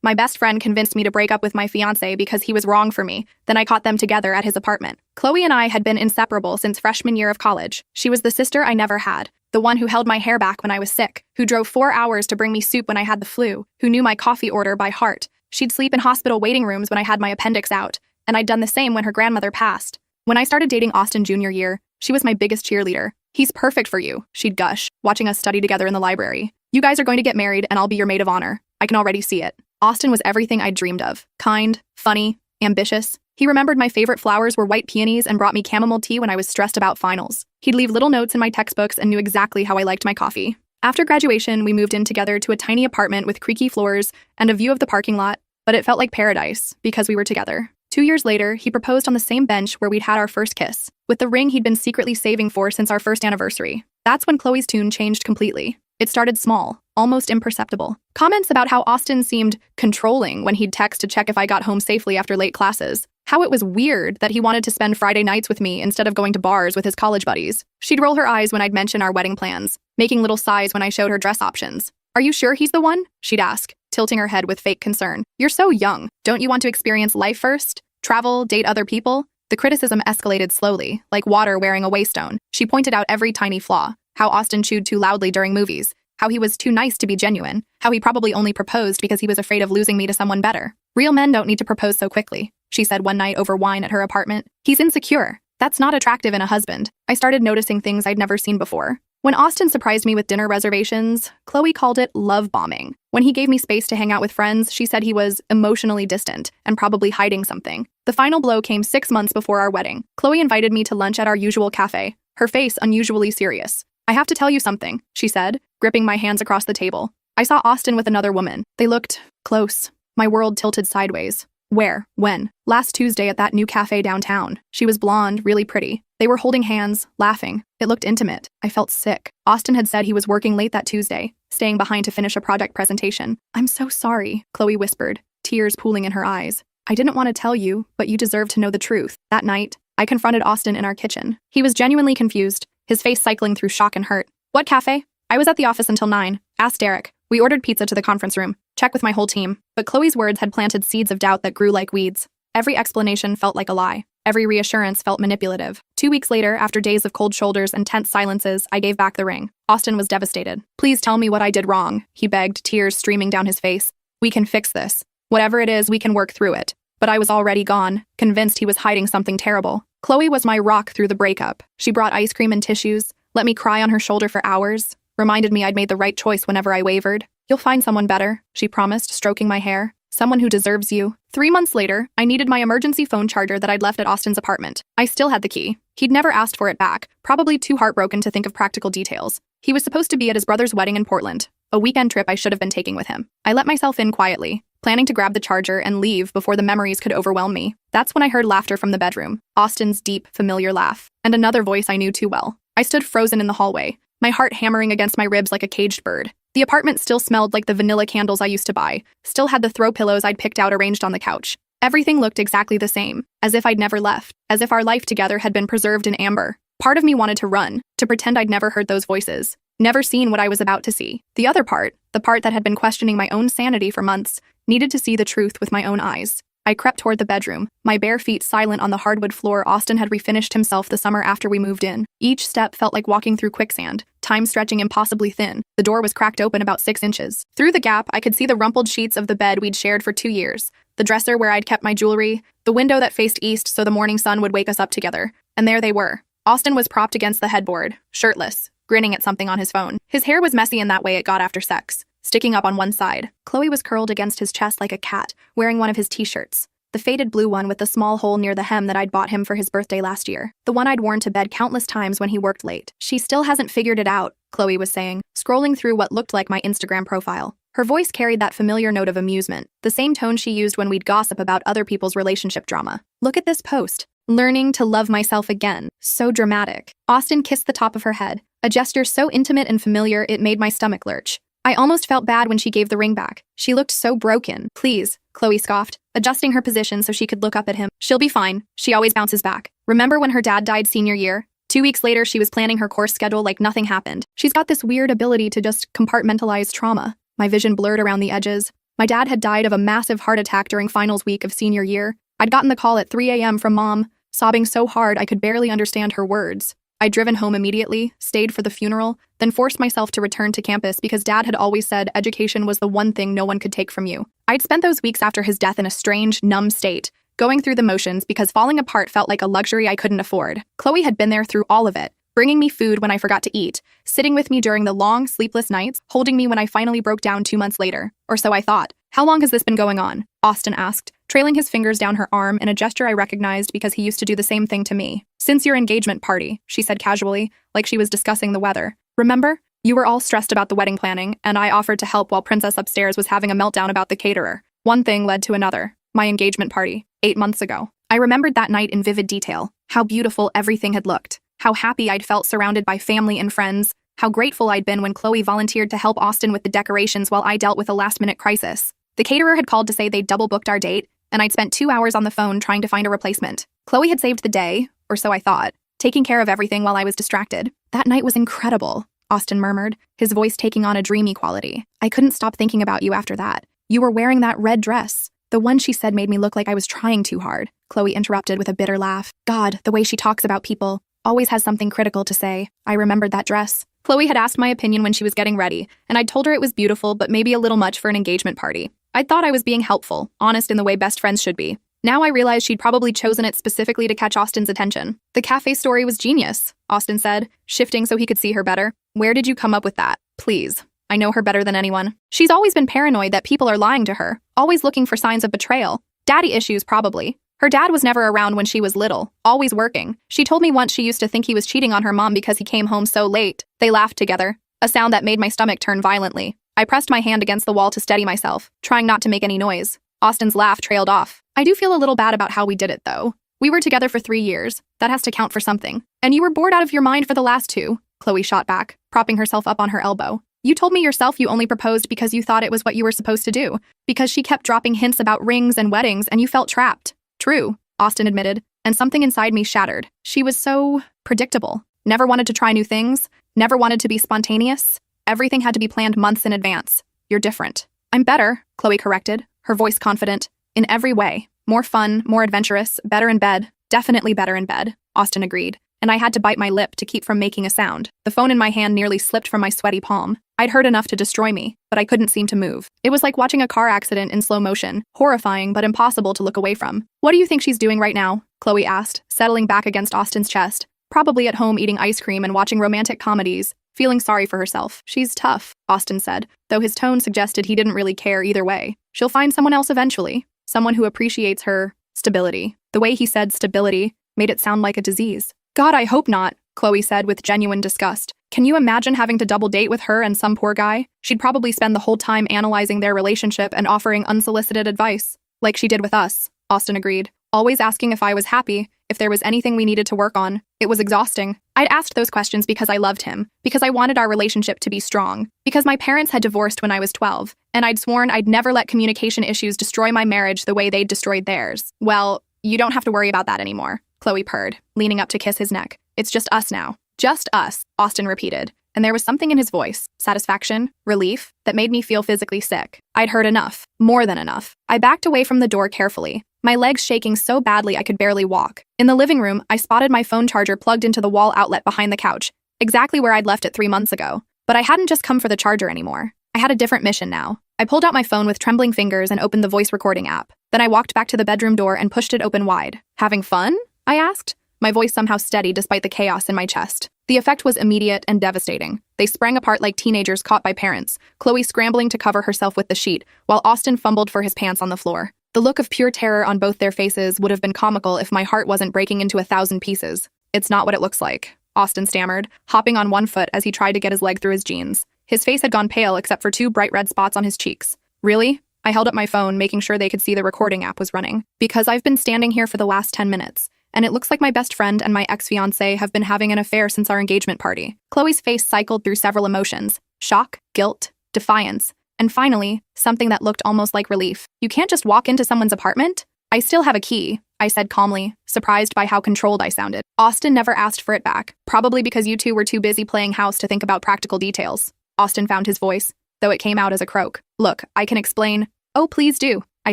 My best friend convinced me to break up with my fiancé because he was wrong for me. Then I caught them together at his apartment. Chloe and I had been inseparable since freshman year of college. She was the sister I never had, the one who held my hair back when I was sick, who drove 4 hours to bring me soup when I had the flu, who knew my coffee order by heart. She'd sleep in hospital waiting rooms when I had my appendix out, and I'd done the same when her grandmother passed. When I started dating Austin junior year, she was my biggest cheerleader. "He's perfect for you," she'd gush, watching us study together in the library. "You guys are going to get married and I'll be your maid of honor. I can already see it." Austin was everything I'd dreamed of. Kind, funny, ambitious. He remembered my favorite flowers were white peonies and brought me chamomile tea when I was stressed about finals. He'd leave little notes in my textbooks and knew exactly how I liked my coffee. After graduation, we moved in together to a tiny apartment with creaky floors and a view of the parking lot, but it felt like paradise because we were together. 2 years later, he proposed on the same bench where we'd had our first kiss, with the ring he'd been secretly saving for since our first anniversary. That's when Chloe's tune changed completely. It started small, almost imperceptible. Comments about how Austin seemed controlling when he'd text to check if I got home safely after late classes. How it was weird that he wanted to spend Friday nights with me instead of going to bars with his college buddies. She'd roll her eyes when I'd mention our wedding plans, making little sighs when I showed her dress options. "Are you sure he's the one?" she'd ask, tilting her head with fake concern. "You're so young. Don't you want to experience life first? Travel, date other people?" The criticism escalated slowly, like water wearing a waystone. She pointed out every tiny flaw. How Austin chewed too loudly during movies. How he was too nice to be genuine. How he probably only proposed because he was afraid of losing me to someone better. "Real men don't need to propose so quickly," she said one night over wine at her apartment. "He's insecure. That's not attractive in a husband." I started noticing things I'd never seen before. When Austin surprised me with dinner reservations, Chloe called it love bombing. When he gave me space to hang out with friends, she said he was emotionally distant and probably hiding something. The final blow came 6 months before our wedding. Chloe invited me to lunch at our usual cafe, her face unusually serious. "I have to tell you something," she said, gripping my hands across the table. "I saw Austin with another woman. They looked close." My world tilted sideways. "Where? When?" "Last Tuesday at that new cafe downtown. She was blonde, really pretty. They were holding hands, laughing. It looked intimate. I felt sick." Austin had said he was working late that Tuesday, staying behind to finish a project presentation. "I'm so sorry," Chloe whispered, tears pooling in her eyes. "I didn't want to tell you, but you deserve to know the truth." That night, I confronted Austin in our kitchen. He was genuinely confused, his face cycling through shock and hurt. "What cafe?" "I was at the office until 9. Ask Derek. We ordered pizza to the conference room. Check with my whole team." But Chloe's words had planted seeds of doubt that grew like weeds. Every explanation felt like a lie. Every reassurance felt manipulative. 2 weeks later, after days of cold shoulders and tense silences, I gave back the ring. Austin was devastated. "Please tell me what I did wrong," he begged, tears streaming down his face. "We can fix this. Whatever it is, we can work through it." But I was already gone, convinced he was hiding something terrible. Chloe was my rock through the breakup. She brought ice cream and tissues, let me cry on her shoulder for hours, reminded me I'd made the right choice whenever I wavered. "You'll find someone better," she promised, stroking my hair. "Someone who deserves you." 3 months later, I needed my emergency phone charger that I'd left at Austin's apartment. I still had the key. He'd never asked for it back, probably too heartbroken to think of practical details. He was supposed to be at his brother's wedding in Portland, a weekend trip I should have been taking with him. I let myself in quietly, planning to grab the charger and leave before the memories could overwhelm me. That's when I heard laughter from the bedroom, Austin's deep, familiar laugh, and another voice I knew too well. I stood frozen in the hallway, my heart hammering against my ribs like a caged bird. The apartment still smelled like the vanilla candles I used to buy, still had the throw pillows I'd picked out arranged on the couch. Everything looked exactly the same, as if I'd never left, as if our life together had been preserved in amber. Part of me wanted to run, to pretend I'd never heard those voices, never seen what I was about to see. The other part, the part that had been questioning my own sanity for months, needed to see the truth with my own eyes. I crept toward the bedroom, my bare feet silent on the hardwood floor Austin had refinished himself the summer after we moved in. Each step felt like walking through quicksand, time stretching impossibly thin. The door was cracked open about 6 inches. Through the gap, I could see the rumpled sheets of the bed we'd shared for 2 years, the dresser where I'd kept my jewelry, the window that faced east so the morning sun would wake us up together. And there they were. Austin was propped against the headboard, shirtless, grinning at something on his phone. His hair was messy in that way it got after sex, sticking up on one side. Chloe was curled against his chest like a cat, wearing one of his t-shirts. The faded blue one with the small hole near the hem that I'd bought him for his birthday last year. The one I'd worn to bed countless times when he worked late. "She still hasn't figured it out," Chloe was saying, scrolling through what looked like my Instagram profile. Her voice carried that familiar note of amusement, the same tone she used when we'd gossip about other people's relationship drama. "Look at this post. Learning to love myself again." So dramatic. Austin kissed the top of her head, a gesture so intimate and familiar it made my stomach lurch. I almost felt bad when she gave the ring back. She looked so broken. "Please," Chloe scoffed, adjusting her position so she could look up at him. "She'll be fine. She always bounces back. Remember when her dad died senior year? 2 weeks later, she was planning her course schedule like nothing happened. She's got this weird ability to just compartmentalize trauma." My vision blurred around the edges. My dad had died of a massive heart attack during finals week of senior year. I'd gotten the call at 3 a.m. from Mom, sobbing so hard I could barely understand her words. I'd driven home immediately, stayed for the funeral, then forced myself to return to campus because Dad had always said education was the one thing no one could take from you. I'd spent those weeks after his death in a strange, numb state, going through the motions because falling apart felt like a luxury I couldn't afford. Chloe had been there through all of it, bringing me food when I forgot to eat, sitting with me during the long, sleepless nights, holding me when I finally broke down 2 months later. Or so I thought. How long has this been going on? Austin asked, trailing his fingers down her arm in a gesture I recognized because he used to do the same thing to me. Since your engagement party, she said casually, like she was discussing the weather. Remember? You were all stressed about the wedding planning, and I offered to help while Princess upstairs was having a meltdown about the caterer. One thing led to another. My engagement party, 8 months ago. I remembered that night in vivid detail, how beautiful everything had looked, how happy I'd felt surrounded by family and friends, how grateful I'd been when Chloe volunteered to help Austin with the decorations while I dealt with a last-minute crisis. The caterer had called to say they'd double-booked our date, and I'd spent 2 hours on the phone trying to find a replacement. Chloe had saved the day, or so I thought, taking care of everything while I was distracted. That night was incredible, Austin murmured, his voice taking on a dreamy quality. I couldn't stop thinking about you after that. You were wearing that red dress. The one she said made me look like I was trying too hard, Chloe interrupted with a bitter laugh. God, the way she talks about people. Always has something critical to say. I remembered that dress. Chloe had asked my opinion when she was getting ready, and I'd told her it was beautiful but maybe a little much for an engagement party. I'd thought I was being helpful, honest in the way best friends should be. Now I realized she'd probably chosen it specifically to catch Austin's attention. The cafe story was genius, Austin said, shifting so he could see her better. Where did you come up with that? Please. I know her better than anyone. She's always been paranoid that people are lying to her, always looking for signs of betrayal. Daddy issues, probably. Her dad was never around when she was little, always working. She told me once she used to think he was cheating on her mom because he came home so late. They laughed together, a sound that made my stomach turn violently. I pressed my hand against the wall to steady myself, trying not to make any noise. Austin's laugh trailed off. I do feel a little bad about how we did it, though. We were together for 3 years. That has to count for something. And you were bored out of your mind for the last 2, Chloe shot back, propping herself up on her elbow. You told me yourself you only proposed because you thought it was what you were supposed to do, because she kept dropping hints about rings and weddings and you felt trapped. True, Austin admitted, and something inside me shattered. She was so predictable. Never wanted to try new things, never wanted to be spontaneous. Everything had to be planned months in advance. You're different. I'm better, Chloe corrected, her voice confident. In every way. More fun, more adventurous, better in bed. Definitely better in bed, Austin agreed, and I had to bite my lip to keep from making a sound. The phone in my hand nearly slipped from my sweaty palm. I'd heard enough to destroy me, but I couldn't seem to move. It was like watching a car accident in slow motion, horrifying but impossible to look away from. What do you think she's doing right now? Chloe asked, settling back against Austin's chest. Probably at home eating ice cream and watching romantic comedies, feeling sorry for herself. She's tough, Austin said, though his tone suggested he didn't really care either way. She'll find someone else eventually, someone who appreciates her stability. The way he said stability made it sound like a disease. God, I hope not, Chloe said with genuine disgust. Can you imagine having to double date with her and some poor guy? She'd probably spend the whole time analyzing their relationship and offering unsolicited advice, like she did with us, Austin agreed, always asking if I was happy, if there was anything we needed to work on. It was exhausting. I'd asked those questions because I loved him, because I wanted our relationship to be strong, because my parents had divorced when I was 12, and I'd sworn I'd never let communication issues destroy my marriage the way they'd destroyed theirs. Well, you don't have to worry about that anymore, Chloe purred, leaning up to kiss his neck. It's just us now. Just us, Austin repeated, and there was something in his voice, satisfaction, relief, that made me feel physically sick. I'd heard enough, more than enough. I backed away from the door carefully, my legs shaking so badly I could barely walk. In the living room, I spotted my phone charger plugged into the wall outlet behind the couch, exactly where I'd left it 3 months ago. But I hadn't just come for the charger anymore. I had a different mission now. I pulled out my phone with trembling fingers and opened the voice recording app. Then I walked back to the bedroom door and pushed it open wide. Having fun? I asked, my voice somehow steady despite the chaos in my chest. The effect was immediate and devastating. They sprang apart like teenagers caught by parents, Chloe scrambling to cover herself with the sheet, while Austin fumbled for his pants on the floor. The look of pure terror on both their faces would have been comical if my heart wasn't breaking into 1,000 pieces. It's not what it looks like, Austin stammered, hopping on one foot as he tried to get his leg through his jeans. His face had gone pale except for 2 bright red spots on his cheeks. Really? I held up my phone, making sure they could see the recording app was running. Because I've been standing here for the last 10 minutes, and it looks like my best friend and my ex-fiancé have been having an affair since our engagement party. Chloe's face cycled through several emotions: shock, guilt, defiance, and finally, something that looked almost like relief. You can't just walk into someone's apartment? I still have a key, I said calmly, surprised by how controlled I sounded. Austin never asked for it back, probably because you two were too busy playing house to think about practical details. Austin found his voice, though it came out as a croak. Look, I can explain. Oh, please do, I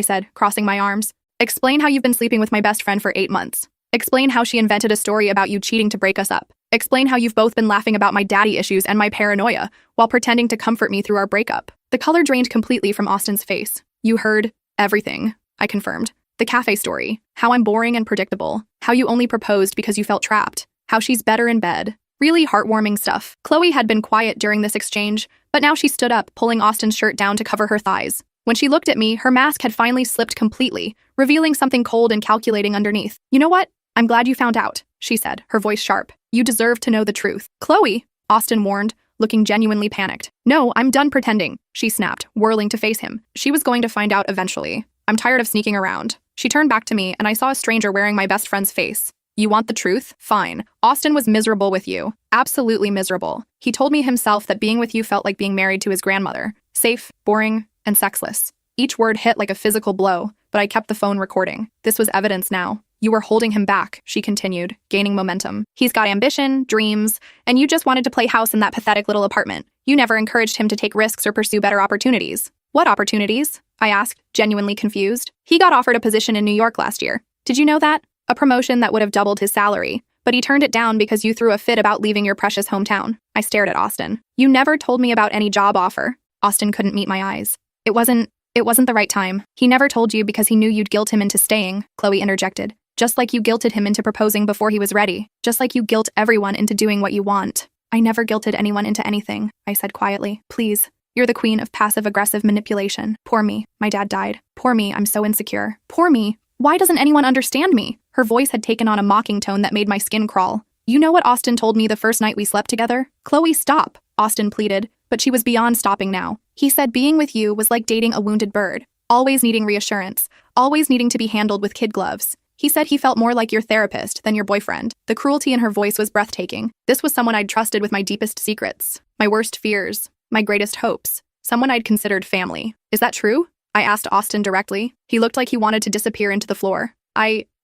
said, crossing my arms. Explain how you've been sleeping with my best friend for 8 months. Explain how she invented a story about you cheating to break us up. Explain how you've both been laughing about my daddy issues and my paranoia while pretending to comfort me through our breakup. The color drained completely from Austin's face. You heard everything, I confirmed. The cafe story, how I'm boring and predictable, how you only proposed because you felt trapped, how she's better in bed. Really heartwarming stuff. Chloe had been quiet during this exchange, but now she stood up, pulling Austin's shirt down to cover her thighs. When she looked at me, her mask had finally slipped completely, revealing something cold and calculating underneath. You know what? I'm glad you found out, she said, her voice sharp. You deserve to know the truth. Chloe, Austin warned, looking genuinely panicked. No, I'm done pretending, she snapped, whirling to face him. She was going to find out eventually. I'm tired of sneaking around. She turned back to me, and I saw a stranger wearing my best friend's face. You want the truth? Fine. Austin was miserable with you. Absolutely miserable. He told me himself that being with you felt like being married to his grandmother. Safe, boring, and sexless. Each word hit like a physical blow, but I kept the phone recording. This was evidence now. You were holding him back, she continued, gaining momentum. He's got ambition, dreams, and you just wanted to play house in that pathetic little apartment. You never encouraged him to take risks or pursue better opportunities. What opportunities? I asked, genuinely confused. He got offered a position in New York last year. Did you know that? A promotion that would have doubled his salary, but he turned it down because you threw a fit about leaving your precious hometown. I stared at Austin. You never told me about any job offer. Austin couldn't meet my eyes. It wasn't the right time. He never told you because he knew you'd guilt him into staying, Chloe interjected. Just like you guilted him into proposing before he was ready. Just like you guilt everyone into doing what you want. I never guilted anyone into anything, I said quietly. Please. You're the queen of passive-aggressive manipulation. Poor me. My dad died. Poor me. I'm so insecure. Poor me. Why doesn't anyone understand me? Her voice had taken on a mocking tone that made my skin crawl. You know what Austin told me the first night we slept together? Chloe, stop, Austin pleaded, but she was beyond stopping now. He said being with you was like dating a wounded bird, always needing reassurance, always needing to be handled with kid gloves. He said he felt more like your therapist than your boyfriend. The cruelty in her voice was breathtaking. This was someone I'd trusted with my deepest secrets, my worst fears, my greatest hopes, someone I'd considered family. Is that true? I asked Austin directly. He looked like he wanted to disappear into the floor.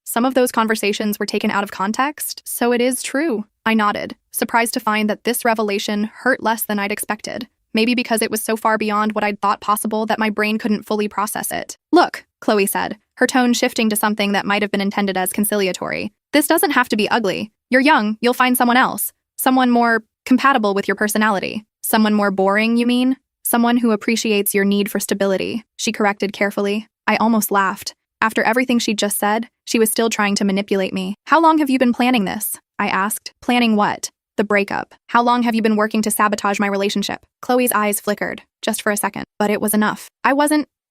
Some of those conversations were taken out of context, so it is true. I nodded, surprised to find that this revelation hurt less than I'd expected. Maybe because it was so far beyond what I'd thought possible that my brain couldn't fully process it. Look, Chloe said, her tone shifting to something that might have been intended as conciliatory. This doesn't have to be ugly. You're young, you'll find someone else. Someone more compatible with your personality. Someone more boring, you mean? Someone who appreciates your need for stability, she corrected carefully. I almost laughed. After everything she'd just said, she was still trying to manipulate me. How long have you been planning this? I asked. Planning what? The breakup. How long have you been working to sabotage my relationship? Chloe's eyes flickered, just for a second, but it was enough.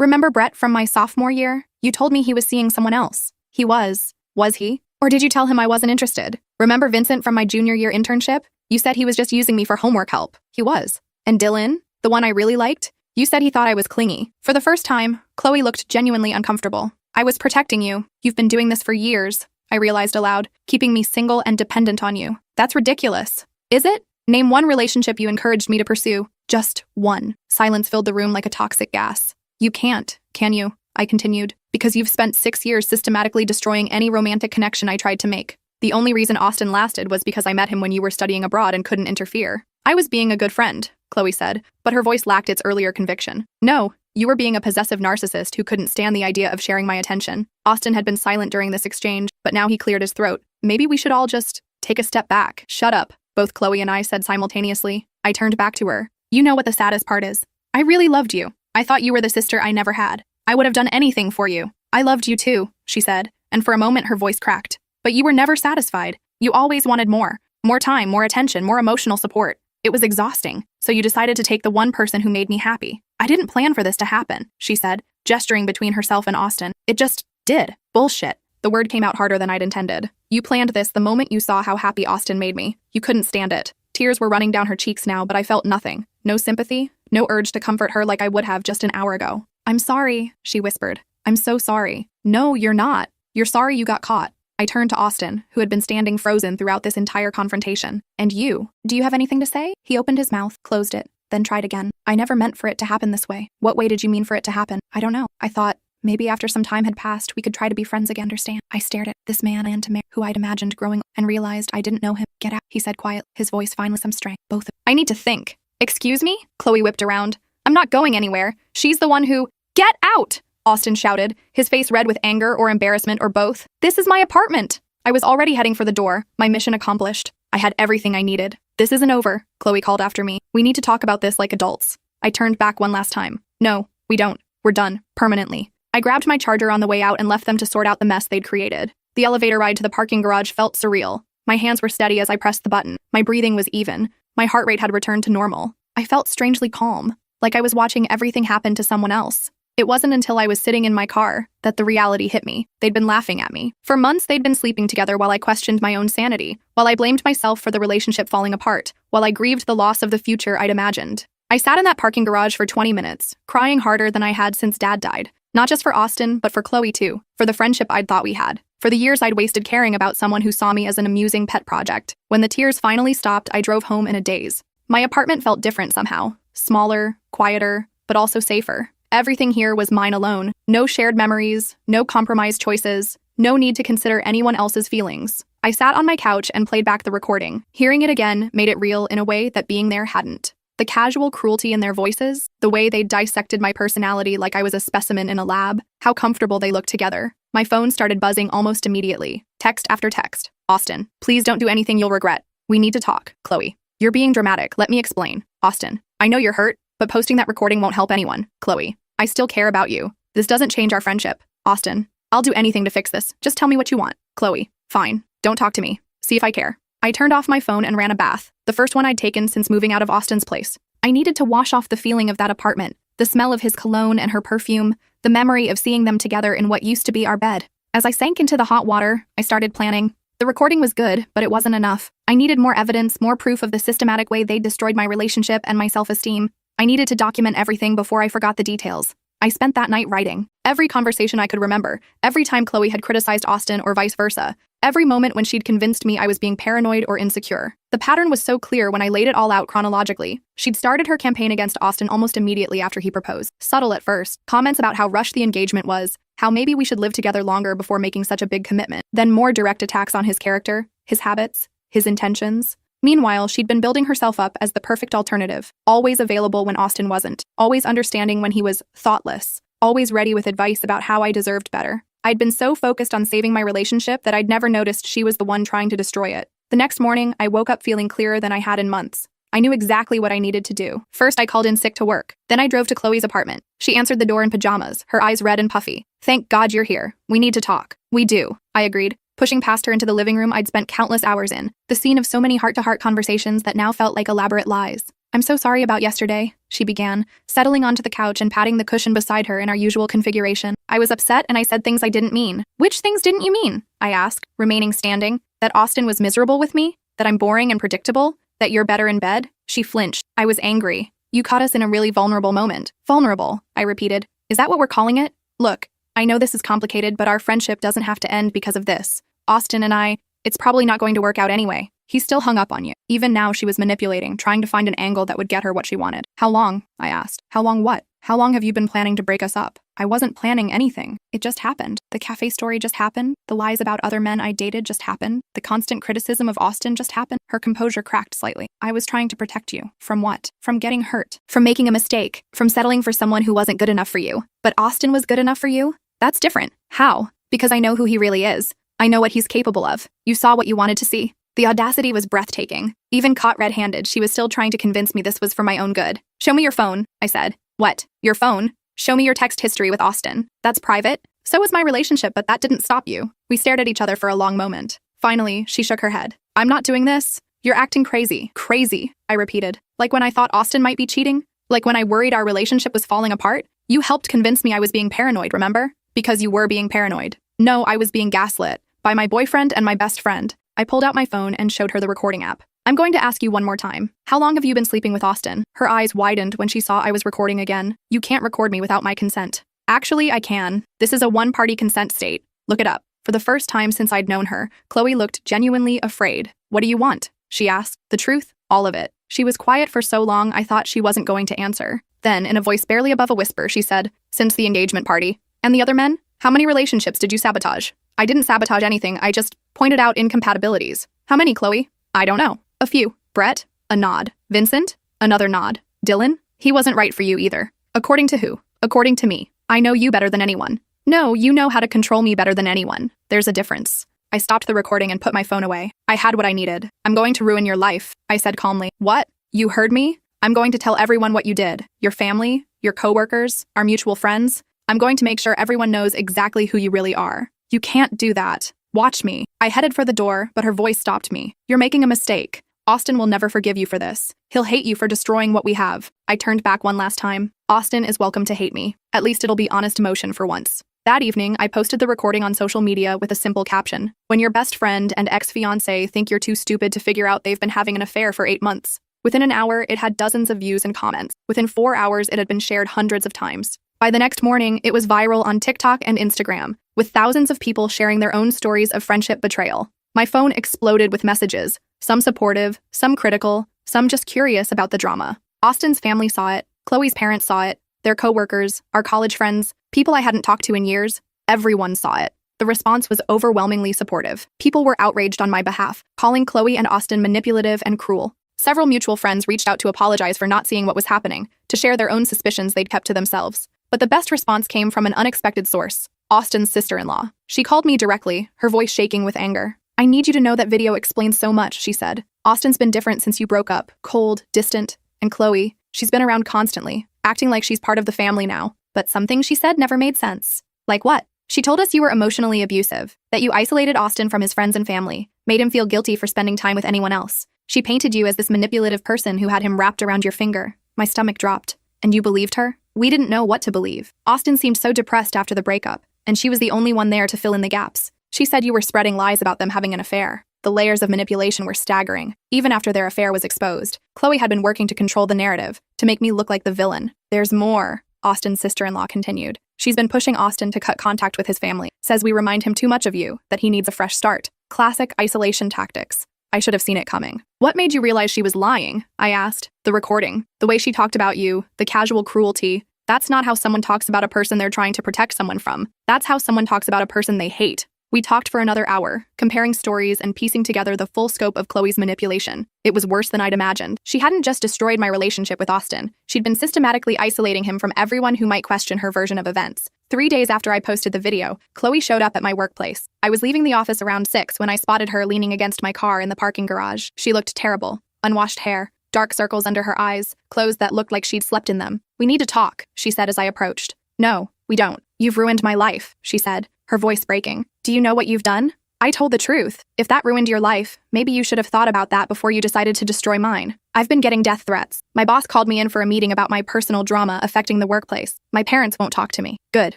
Remember Brett from my sophomore year? You told me he was seeing someone else. He was. Was he? Or did you tell him I wasn't interested? Remember Vincent from my junior year internship? You said he was just using me for homework help. He was. And Dylan, the one I really liked? You said he thought I was clingy. For the first time, Chloe looked genuinely uncomfortable. I was protecting you. You've been doing this for years, I realized aloud, keeping me single and dependent on you. That's ridiculous. Is it? Name one relationship you encouraged me to pursue. Just one. Silence filled the room like a toxic gas. You can't, can you? I continued. Because you've spent 6 years systematically destroying any romantic connection I tried to make. The only reason Austin lasted was because I met him when you were studying abroad and couldn't interfere. I was being a good friend, Chloe said, but her voice lacked its earlier conviction. No, you were being a possessive narcissist who couldn't stand the idea of sharing my attention. Austin had been silent during this exchange, but now he cleared his throat. Maybe we should all just take a step back. Shut up, both Chloe and I said simultaneously. I turned back to her. You know what the saddest part is? I really loved you. I thought you were the sister I never had. I would have done anything for you. I loved you too, she said, and for a moment her voice cracked. But you were never satisfied. You always wanted more. More time, more attention, more emotional support. It was exhausting, so you decided to take the one person who made me happy. I didn't plan for this to happen, she said, gesturing between herself and Austin. It just did. Bullshit. The word came out harder than I'd intended. You planned this the moment you saw how happy Austin made me. You couldn't stand it. Tears were running down her cheeks now, but I felt nothing. No sympathy, no urge to comfort her like I would have just an hour ago. I'm sorry, she whispered. I'm so sorry. No, you're not. You're sorry you got caught. I turned to Austin, who had been standing frozen throughout this entire confrontation. And you? Do you have anything to say? He opened his mouth, closed it, then tried again. I never meant for it to happen this way. What way did you mean for it to happen? I don't know. I thought maybe after some time had passed, we could try to be friends again, understand? I stared at this man and to Mary, who I'd imagined growing, and realized I didn't know him. Get out, he said quietly, his voice finally some strength. Both. I need to think. Excuse me? Chloe whipped around. I'm not going anywhere. She's the one who... Get out! Austin shouted, his face red with anger or embarrassment or both. This is my apartment! I was already heading for the door, my mission accomplished. I had everything I needed. This isn't over, Chloe called after me. We need to talk about this like adults. I turned back one last time. No, we don't. We're done, permanently. I grabbed my charger on the way out and left them to sort out the mess they'd created. The elevator ride to the parking garage felt surreal. My hands were steady as I pressed the button. My breathing was even. My heart rate had returned to normal. I felt strangely calm, like I was watching everything happen to someone else. It wasn't until I was sitting in my car that the reality hit me. They'd been laughing at me. For months, they'd been sleeping together while I questioned my own sanity, while I blamed myself for the relationship falling apart, while I grieved the loss of the future I'd imagined. I sat in that parking garage for 20 minutes, crying harder than I had since Dad died. Not just for Austin, but for Chloe too, for the friendship I'd thought we had, for the years I'd wasted caring about someone who saw me as an amusing pet project. When the tears finally stopped, I drove home in a daze. My apartment felt different somehow. Smaller, quieter, but also safer. Everything here was mine alone. No shared memories, no compromised choices, no need to consider anyone else's feelings. I sat on my couch and played back the recording. Hearing it again made it real in a way that being there hadn't. The casual cruelty in their voices, the way they dissected my personality like I was a specimen in a lab, how comfortable they looked together. My phone started buzzing almost immediately. Text after text. Austin, please don't do anything you'll regret. We need to talk. Chloe, you're being dramatic. Let me explain. Austin, I know you're hurt, but posting that recording won't help anyone. Chloe, I still care about you. This doesn't change our friendship. Austin, I'll do anything to fix this. Just tell me what you want. Chloe, fine. Don't talk to me. See if I care. I turned off my phone and ran a bath, the first one I'd taken since moving out of Austin's place. I needed to wash off the feeling of that apartment, the smell of his cologne and her perfume, the memory of seeing them together in what used to be our bed. As I sank into the hot water, I started planning. The recording was good, but it wasn't enough. I needed more evidence, more proof of the systematic way they'd destroyed my relationship and my self-esteem. I needed to document everything before I forgot the details. I spent that night writing. Every conversation I could remember, every time Chloe had criticized Austin or vice versa, every moment when she'd convinced me I was being paranoid or insecure. The pattern was so clear when I laid it all out chronologically. She'd started her campaign against Austin almost immediately after he proposed. Subtle at first, comments about how rushed the engagement was, how maybe we should live together longer before making such a big commitment. Then more direct attacks on his character, his habits, his intentions. Meanwhile, she'd been building herself up as the perfect alternative, always available when Austin wasn't, always understanding when he was thoughtless, always ready with advice about how I deserved better. I'd been so focused on saving my relationship that I'd never noticed she was the one trying to destroy it. The next morning, I woke up feeling clearer than I had in months. I knew exactly what I needed to do. First, I called in sick to work. Then I drove to Chloe's apartment. She answered the door in pajamas, her eyes red and puffy. Thank God you're here. We need to talk. We do, I agreed, pushing past her into the living room I'd spent countless hours in, the scene of so many heart-to-heart conversations that now felt like elaborate lies. I'm so sorry about yesterday, she began, settling onto the couch and patting the cushion beside her in our usual configuration. I was upset and I said things I didn't mean. Which things didn't you mean? I asked, remaining standing. That Austin was miserable with me? That I'm boring and predictable? That you're better in bed? She flinched. I was angry. You caught us in a really vulnerable moment. Vulnerable, I repeated. Is that what we're calling it? Look, I know this is complicated, but our friendship doesn't have to end because of this. Austin and I, it's probably not going to work out anyway. He's still hung up on you. Even now, she was manipulating, trying to find an angle that would get her what she wanted. How long? I asked. How long what? How long have you been planning to break us up? I wasn't planning anything. It just happened. The cafe story just happened. The lies about other men I dated just happened. The constant criticism of Austin just happened. Her composure cracked slightly. I was trying to protect you. From what? From getting hurt. From making a mistake. From settling for someone who wasn't good enough for you. But Austin was good enough for you? That's different. How? Because I know who he really is. I know what he's capable of. You saw what you wanted to see. The audacity was breathtaking. Even caught red-handed, she was still trying to convince me this was for my own good. Show me your phone, I said. What? Your phone? Show me your text history with Austin. That's private? So was my relationship, but that didn't stop you. We stared at each other for a long moment. Finally, she shook her head. I'm not doing this. You're acting crazy. Crazy, I repeated. Like when I thought Austin might be cheating? Like when I worried our relationship was falling apart? You helped convince me I was being paranoid, remember? Because you were being paranoid. No, I was being gaslit. By my boyfriend and my best friend. I pulled out my phone and showed her the recording app. I'm going to ask you one more time. How long have you been sleeping with Austin? Her eyes widened when she saw I was recording again. You can't record me without my consent. Actually, I can. This is a one-party consent state. Look it up. For the first time since I'd known her, Chloe looked genuinely afraid. What do you want? She asked. The truth? All of it. She was quiet for so long I thought she wasn't going to answer. Then, in a voice barely above a whisper, she said, Since the engagement party. And the other men? How many relationships did you sabotage? I didn't sabotage anything, I just pointed out incompatibilities. How many, Chloe? I don't know. A few. Brett? A nod. Vincent? Another nod. Dylan? He wasn't right for you either. According to who? According to me. I know you better than anyone. No, you know how to control me better than anyone. There's a difference. I stopped the recording and put my phone away. I had what I needed. I'm going to ruin your life, I said calmly. What? You heard me? I'm going to tell everyone what you did. Your family, your coworkers, our mutual friends. I'm going to make sure everyone knows exactly who you really are. You can't do that. Watch me. I headed for the door, but her voice stopped me. You're making a mistake. Austin will never forgive you for this. He'll hate you for destroying what we have. I turned back one last time. Austin is welcome to hate me. At least it'll be honest emotion for once. That evening, I posted the recording on social media with a simple caption. When your best friend and ex-fiancé think you're too stupid to figure out they've been having an affair for 8 months. Within an hour, it had dozens of views and comments. Within 4 hours, it had been shared hundreds of times. By the next morning, it was viral on TikTok and Instagram, with thousands of people sharing their own stories of friendship betrayal. My phone exploded with messages, some supportive, some critical, some just curious about the drama. Austin's family saw it, Chloe's parents saw it, their coworkers, our college friends, people I hadn't talked to in years, everyone saw it. The response was overwhelmingly supportive. People were outraged on my behalf, calling Chloe and Austin manipulative and cruel. Several mutual friends reached out to apologize for not seeing what was happening, to share their own suspicions they'd kept to themselves. But the best response came from an unexpected source, Austin's sister-in-law. She called me directly, her voice shaking with anger. I need you to know that video explains so much, she said. Austin's been different since you broke up, cold, distant, and Chloe, she's been around constantly, acting like she's part of the family now. But some things she said never made sense. Like what? She told us you were emotionally abusive, that you isolated Austin from his friends and family, made him feel guilty for spending time with anyone else. She painted you as this manipulative person who had him wrapped around your finger. My stomach dropped. And you believed her? We didn't know what to believe. Austin seemed so depressed after the breakup, and she was the only one there to fill in the gaps. She said you were spreading lies about them having an affair. The layers of manipulation were staggering. Even after their affair was exposed, Chloe had been working to control the narrative, to make me look like the villain. There's more, Austin's sister-in-law continued. She's been pushing Austin to cut contact with his family, says we remind him too much of you, that he needs a fresh start. Classic isolation tactics. I should have seen it coming. What made you realize she was lying? I asked. The recording. The way she talked about you, the casual cruelty. That's not how someone talks about a person they're trying to protect someone from. That's how someone talks about a person they hate. We talked for another hour, comparing stories and piecing together the full scope of Chloe's manipulation. It was worse than I'd imagined. She hadn't just destroyed my relationship with Austin. She'd been systematically isolating him from everyone who might question her version of events. 3 days after I posted the video, Chloe showed up at my workplace. I was leaving the office around 6 when I spotted her leaning against my car in the parking garage. She looked terrible. Unwashed hair, dark circles under her eyes, clothes that looked like she'd slept in them. We need to talk, she said as I approached. No, we don't. You've ruined my life, she said, her voice breaking. Do you know what you've done? I told the truth. If that ruined your life, maybe you should have thought about that before you decided to destroy mine. I've been getting death threats. My boss called me in for a meeting about my personal drama affecting the workplace. My parents won't talk to me. Good.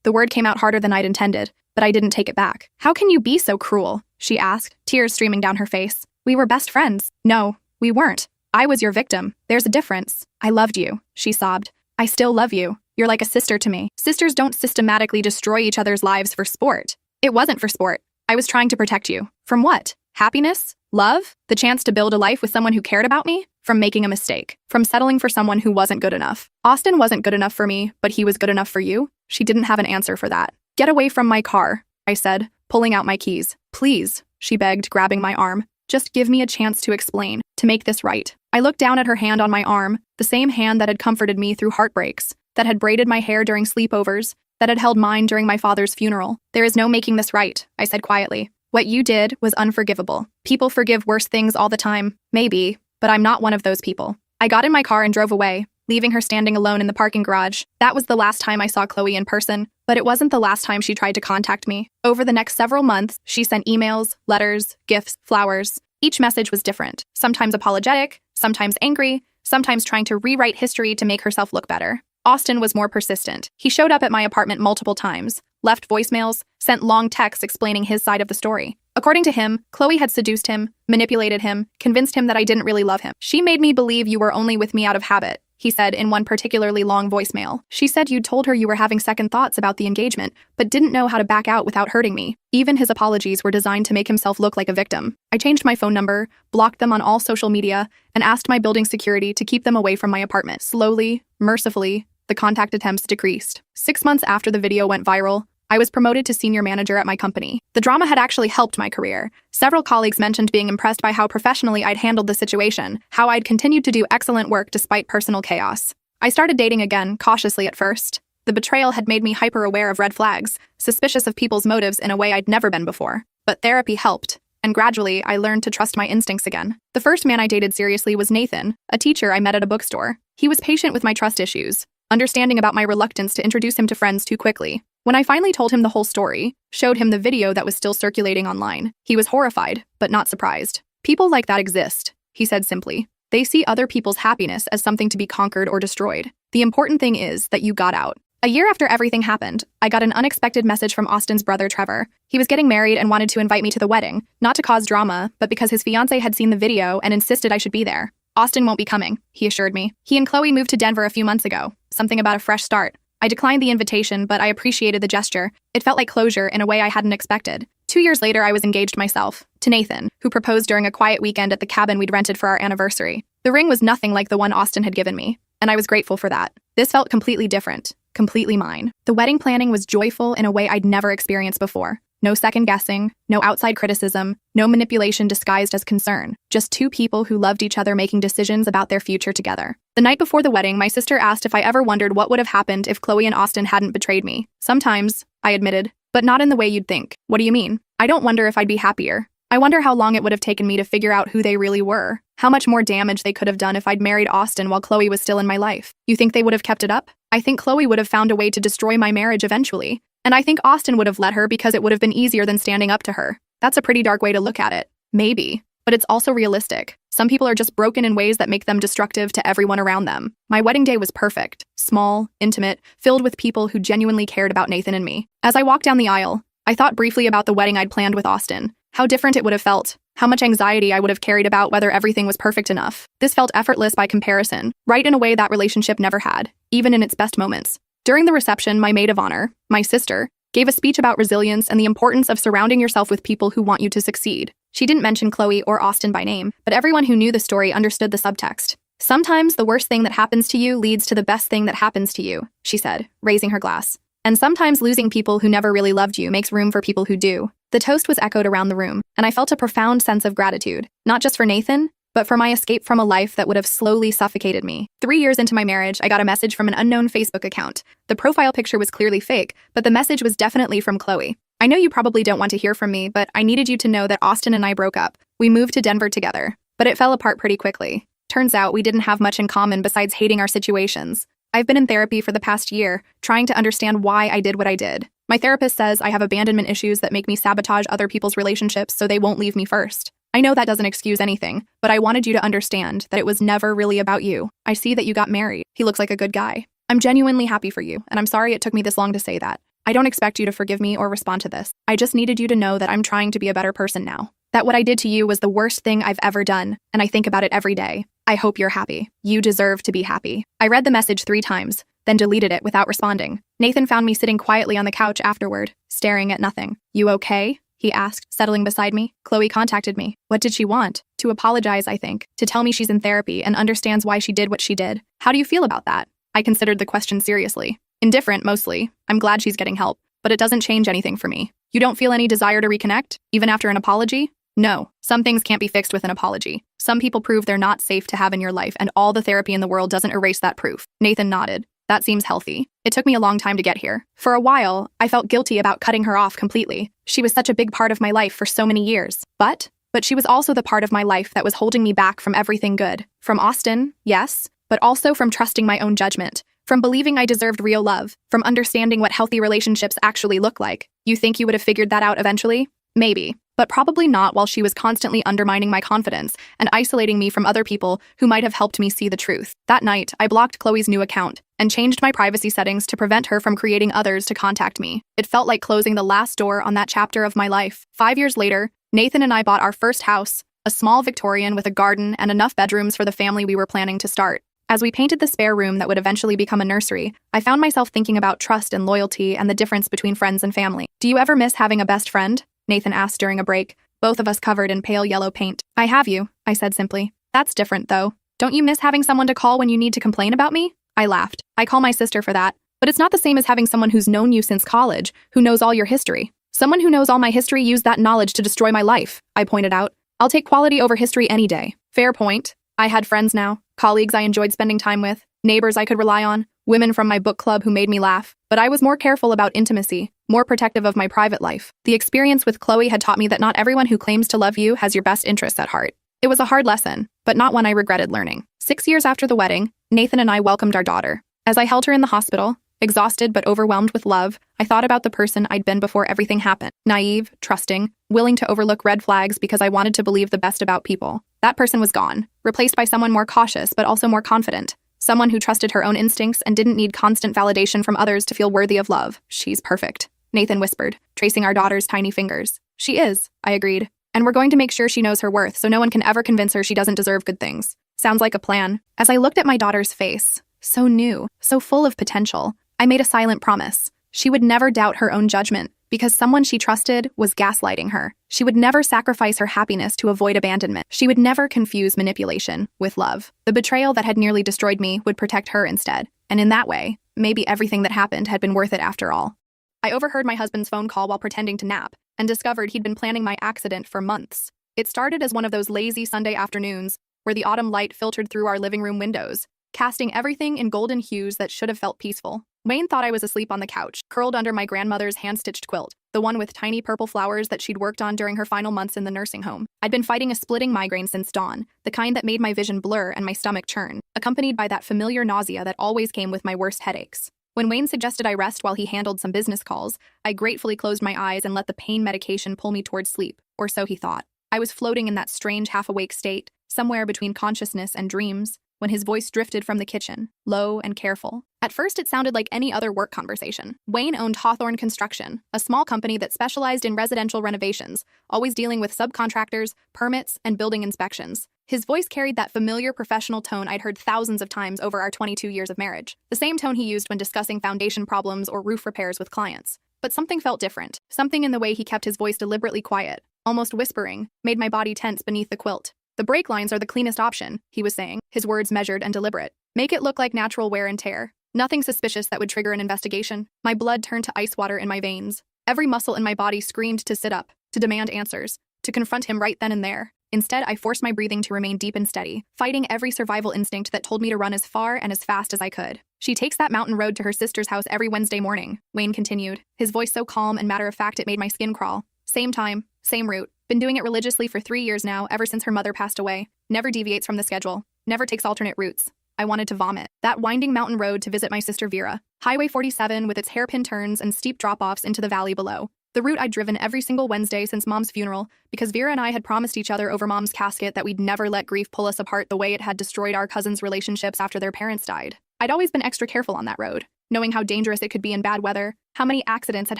The word came out harder than I'd intended, but I didn't take it back. How can you be so cruel? She asked, tears streaming down her face. We were best friends. No, we weren't. I was your victim. There's a difference. I loved you, she sobbed. I still love you. You're like a sister to me. Sisters don't systematically destroy each other's lives for sport. It wasn't for sport. I was trying to protect you. From what? Happiness? Love? The chance to build a life with someone who cared about me? From making a mistake. From settling for someone who wasn't good enough. Austin wasn't good enough for me, but he was good enough for you? She didn't have an answer for that. Get away from my car, I said, pulling out my keys. Please, she begged, grabbing my arm. Just give me a chance to explain, to make this right. I looked down at her hand on my arm, the same hand that had comforted me through heartbreaks, that had braided my hair during sleepovers, that had held mine during my father's funeral. There is no making this right, I said quietly. What you did was unforgivable. People forgive worse things all the time, maybe, but I'm not one of those people. I got in my car and drove away, leaving her standing alone in the parking garage. That was the last time I saw Chloe in person, but it wasn't the last time she tried to contact me. Over the next several months, she sent emails, letters, gifts, flowers. Each message was different, sometimes apologetic, sometimes angry, sometimes trying to rewrite history to make herself look better. Austin was more persistent. He showed up at my apartment multiple times, left voicemails, sent long texts explaining his side of the story. According to him, Chloe had seduced him, manipulated him, convinced him that I didn't really love him. She made me believe you were only with me out of habit, he said in one particularly long voicemail. She said you'd told her you were having second thoughts about the engagement, but didn't know how to back out without hurting me. Even his apologies were designed to make himself look like a victim. I changed my phone number, blocked them on all social media, and asked my building security to keep them away from my apartment. Slowly, mercifully, the contact attempts decreased. 6 months after the video went viral, I was promoted to senior manager at my company. The drama had actually helped my career. Several colleagues mentioned being impressed by how professionally I'd handled the situation, how I'd continued to do excellent work despite personal chaos. I started dating again, cautiously at first. The betrayal had made me hyper-aware of red flags, suspicious of people's motives in a way I'd never been before. But therapy helped, and gradually I learned to trust my instincts again. The first man I dated seriously was Nathan, a teacher I met at a bookstore. He was patient with my trust issues, understanding about my reluctance to introduce him to friends too quickly. When I finally told him the whole story, showed him the video that was still circulating online, he was horrified, but not surprised. People like that exist, he said simply. They see other people's happiness as something to be conquered or destroyed. The important thing is that you got out. A year after everything happened, I got an unexpected message from Austin's brother, Trevor. He was getting married and wanted to invite me to the wedding, not to cause drama, but because his fiancé had seen the video and insisted I should be there. Austin won't be coming, he assured me. He and Chloe moved to Denver a few months ago, something about a fresh start. I declined the invitation, but I appreciated the gesture. It felt like closure in a way I hadn't expected. 2 years later, I was engaged myself, to Nathan, who proposed during a quiet weekend at the cabin we'd rented for our anniversary. The ring was nothing like the one Austin had given me, and I was grateful for that. This felt completely different, completely mine. The wedding planning was joyful in a way I'd never experienced before. No second guessing, no outside criticism, no manipulation disguised as concern. Just two people who loved each other making decisions about their future together. The night before the wedding, my sister asked if I ever wondered what would have happened if Chloe and Austin hadn't betrayed me. Sometimes, I admitted, but not in the way you'd think. What do you mean? I don't wonder if I'd be happier. I wonder how long it would have taken me to figure out who they really were. How much more damage they could have done if I'd married Austin while Chloe was still in my life. You think they would have kept it up? I think Chloe would have found a way to destroy my marriage eventually. And I think Austin would have let her because it would have been easier than standing up to her. That's a pretty dark way to look at it. Maybe. But it's also realistic. Some people are just broken in ways that make them destructive to everyone around them. My wedding day was perfect. Small, intimate, filled with people who genuinely cared about Nathan and me. As I walked down the aisle, I thought briefly about the wedding I'd planned with Austin. How different it would have felt. How much anxiety I would have carried about whether everything was perfect enough. This felt effortless by comparison, right in a way that relationship never had, even in its best moments. During the reception, my maid of honor, my sister, gave a speech about resilience and the importance of surrounding yourself with people who want you to succeed. She didn't mention Chloe or Austin by name, but everyone who knew the story understood the subtext. Sometimes the worst thing that happens to you leads to the best thing that happens to you, she said, raising her glass. And sometimes losing people who never really loved you makes room for people who do. The toast was echoed around the room, and I felt a profound sense of gratitude, not just for Nathan, but for my escape from a life that would have slowly suffocated me. 3 years into my marriage, I got a message from an unknown Facebook account. The profile picture was clearly fake, but the message was definitely from Chloe. I know you probably don't want to hear from me, but I needed you to know that Austin and I broke up. We moved to Denver together, but it fell apart pretty quickly. Turns out we didn't have much in common besides hating our situations. I've been in therapy for the past year, trying to understand why I did what I did. My therapist says I have abandonment issues that make me sabotage other people's relationships so they won't leave me first. I know that doesn't excuse anything, but I wanted you to understand that it was never really about you. I see that you got married. He looks like a good guy. I'm genuinely happy for you, and I'm sorry it took me this long to say that. I don't expect you to forgive me or respond to this. I just needed you to know that I'm trying to be a better person now. That what I did to you was the worst thing I've ever done, and I think about it every day. I hope you're happy. You deserve to be happy. I read the message 3 times, then deleted it without responding. Nathan found me sitting quietly on the couch afterward, staring at nothing. You okay? He asked, settling beside me. Chloe contacted me. What did she want? To apologize, I think. To tell me she's in therapy and understands why she did what she did. How do you feel about that? I considered the question seriously. Indifferent, mostly. I'm glad she's getting help, but it doesn't change anything for me. You don't feel any desire to reconnect, even after an apology? No. Some things can't be fixed with an apology. Some people prove they're not safe to have in your life, and all the therapy in the world doesn't erase that proof. Nathan nodded. That seems healthy. It took me a long time to get here. For a while, I felt guilty about cutting her off completely. She was such a big part of my life for so many years. But she was also the part of my life that was holding me back from everything good. From Austin, yes, but also from trusting my own judgment. From believing I deserved real love. From understanding what healthy relationships actually look like. You think you would have figured that out eventually? Maybe. But probably not while she was constantly undermining my confidence and isolating me from other people who might have helped me see the truth. That night, I blocked Chloe's new account and changed my privacy settings to prevent her from creating others to contact me. It felt like closing the last door on that chapter of my life. 5 years later, Nathan and I bought our first house, a small Victorian with a garden and enough bedrooms for the family we were planning to start. As we painted the spare room that would eventually become a nursery, I found myself thinking about trust and loyalty and the difference between friends and family. Do you ever miss having a best friend? Nathan asked during a break, both of us covered in pale yellow paint. I have you, I said simply. That's different, though. Don't you miss having someone to call when you need to complain about me? I laughed. I call my sister for that. But it's not the same as having someone who's known you since college, who knows all your history. Someone who knows all my history used that knowledge to destroy my life, I pointed out. I'll take quality over history any day. Fair point. I had friends now, colleagues I enjoyed spending time with, neighbors I could rely on. women from my book club who made me laugh, but I was more careful about intimacy, more protective of my private life. The experience with Chloe had taught me that not everyone who claims to love you has your best interests at heart. It was a hard lesson, but not one I regretted learning. 6 years after the wedding, Nathan and I welcomed our daughter. As I held her in the hospital, exhausted but overwhelmed with love, I thought about the person I'd been before everything happened. Naive, trusting, willing to overlook red flags because I wanted to believe the best about people. That person was gone, replaced by someone more cautious but also more confident. Someone who trusted her own instincts and didn't need constant validation from others to feel worthy of love. She's perfect, Nathan whispered, tracing our daughter's tiny fingers. She is, I agreed. And we're going to make sure she knows her worth so no one can ever convince her she doesn't deserve good things. Sounds like a plan. As I looked at my daughter's face, so new, so full of potential, I made a silent promise. She would never doubt her own judgment because someone she trusted was gaslighting her. She would never sacrifice her happiness to avoid abandonment. She would never confuse manipulation with love. The betrayal that had nearly destroyed me would protect her instead. And in that way, maybe everything that happened had been worth it after all. I overheard my husband's phone call while pretending to nap and discovered he'd been planning my accident for months. It started as one of those lazy Sunday afternoons where the autumn light filtered through our living room windows, casting everything in golden hues that should have felt peaceful. Wayne thought I was asleep on the couch, curled under my grandmother's hand-stitched quilt, the one with tiny purple flowers that she'd worked on during her final months in the nursing home. I'd been fighting a splitting migraine since dawn, the kind that made my vision blur and my stomach churn, accompanied by that familiar nausea that always came with my worst headaches. When Wayne suggested I rest while he handled some business calls, I gratefully closed my eyes and let the pain medication pull me towards sleep, or so he thought. I was floating in that strange half-awake state, somewhere between consciousness and dreams, when his voice drifted from the kitchen, low and careful. At first, it sounded like any other work conversation. Wayne owned Hawthorne Construction, a small company that specialized in residential renovations, always dealing with subcontractors, permits, and building inspections. His voice carried that familiar professional tone I'd heard thousands of times over our 22 years of marriage, the same tone he used when discussing foundation problems or roof repairs with clients. But something felt different. Something in the way he kept his voice deliberately quiet, almost whispering, made my body tense beneath the quilt. The brake lines are the cleanest option, he was saying, his words measured and deliberate. Make it look like natural wear and tear. Nothing suspicious that would trigger an investigation. My blood turned to ice water in my veins. Every muscle in my body screamed to sit up, to demand answers, to confront him right then and there. Instead, I forced my breathing to remain deep and steady, fighting every survival instinct that told me to run as far and as fast as I could. She takes that mountain road to her sister's house every Wednesday morning, Wayne continued, his voice so calm and matter-of-fact it made my skin crawl. Same time, same route. Been doing it religiously for 3 years now, ever since her mother passed away. Never deviates from the schedule. Never takes alternate routes. I wanted to vomit. That winding mountain road to visit my sister Vera. Highway 47 with its hairpin turns and steep drop-offs into the valley below. The route I'd driven every single Wednesday since Mom's funeral, because Vera and I had promised each other over Mom's casket that we'd never let grief pull us apart the way it had destroyed our cousins' relationships after their parents died. I'd always been extra careful on that road, knowing how dangerous it could be in bad weather, how many accidents had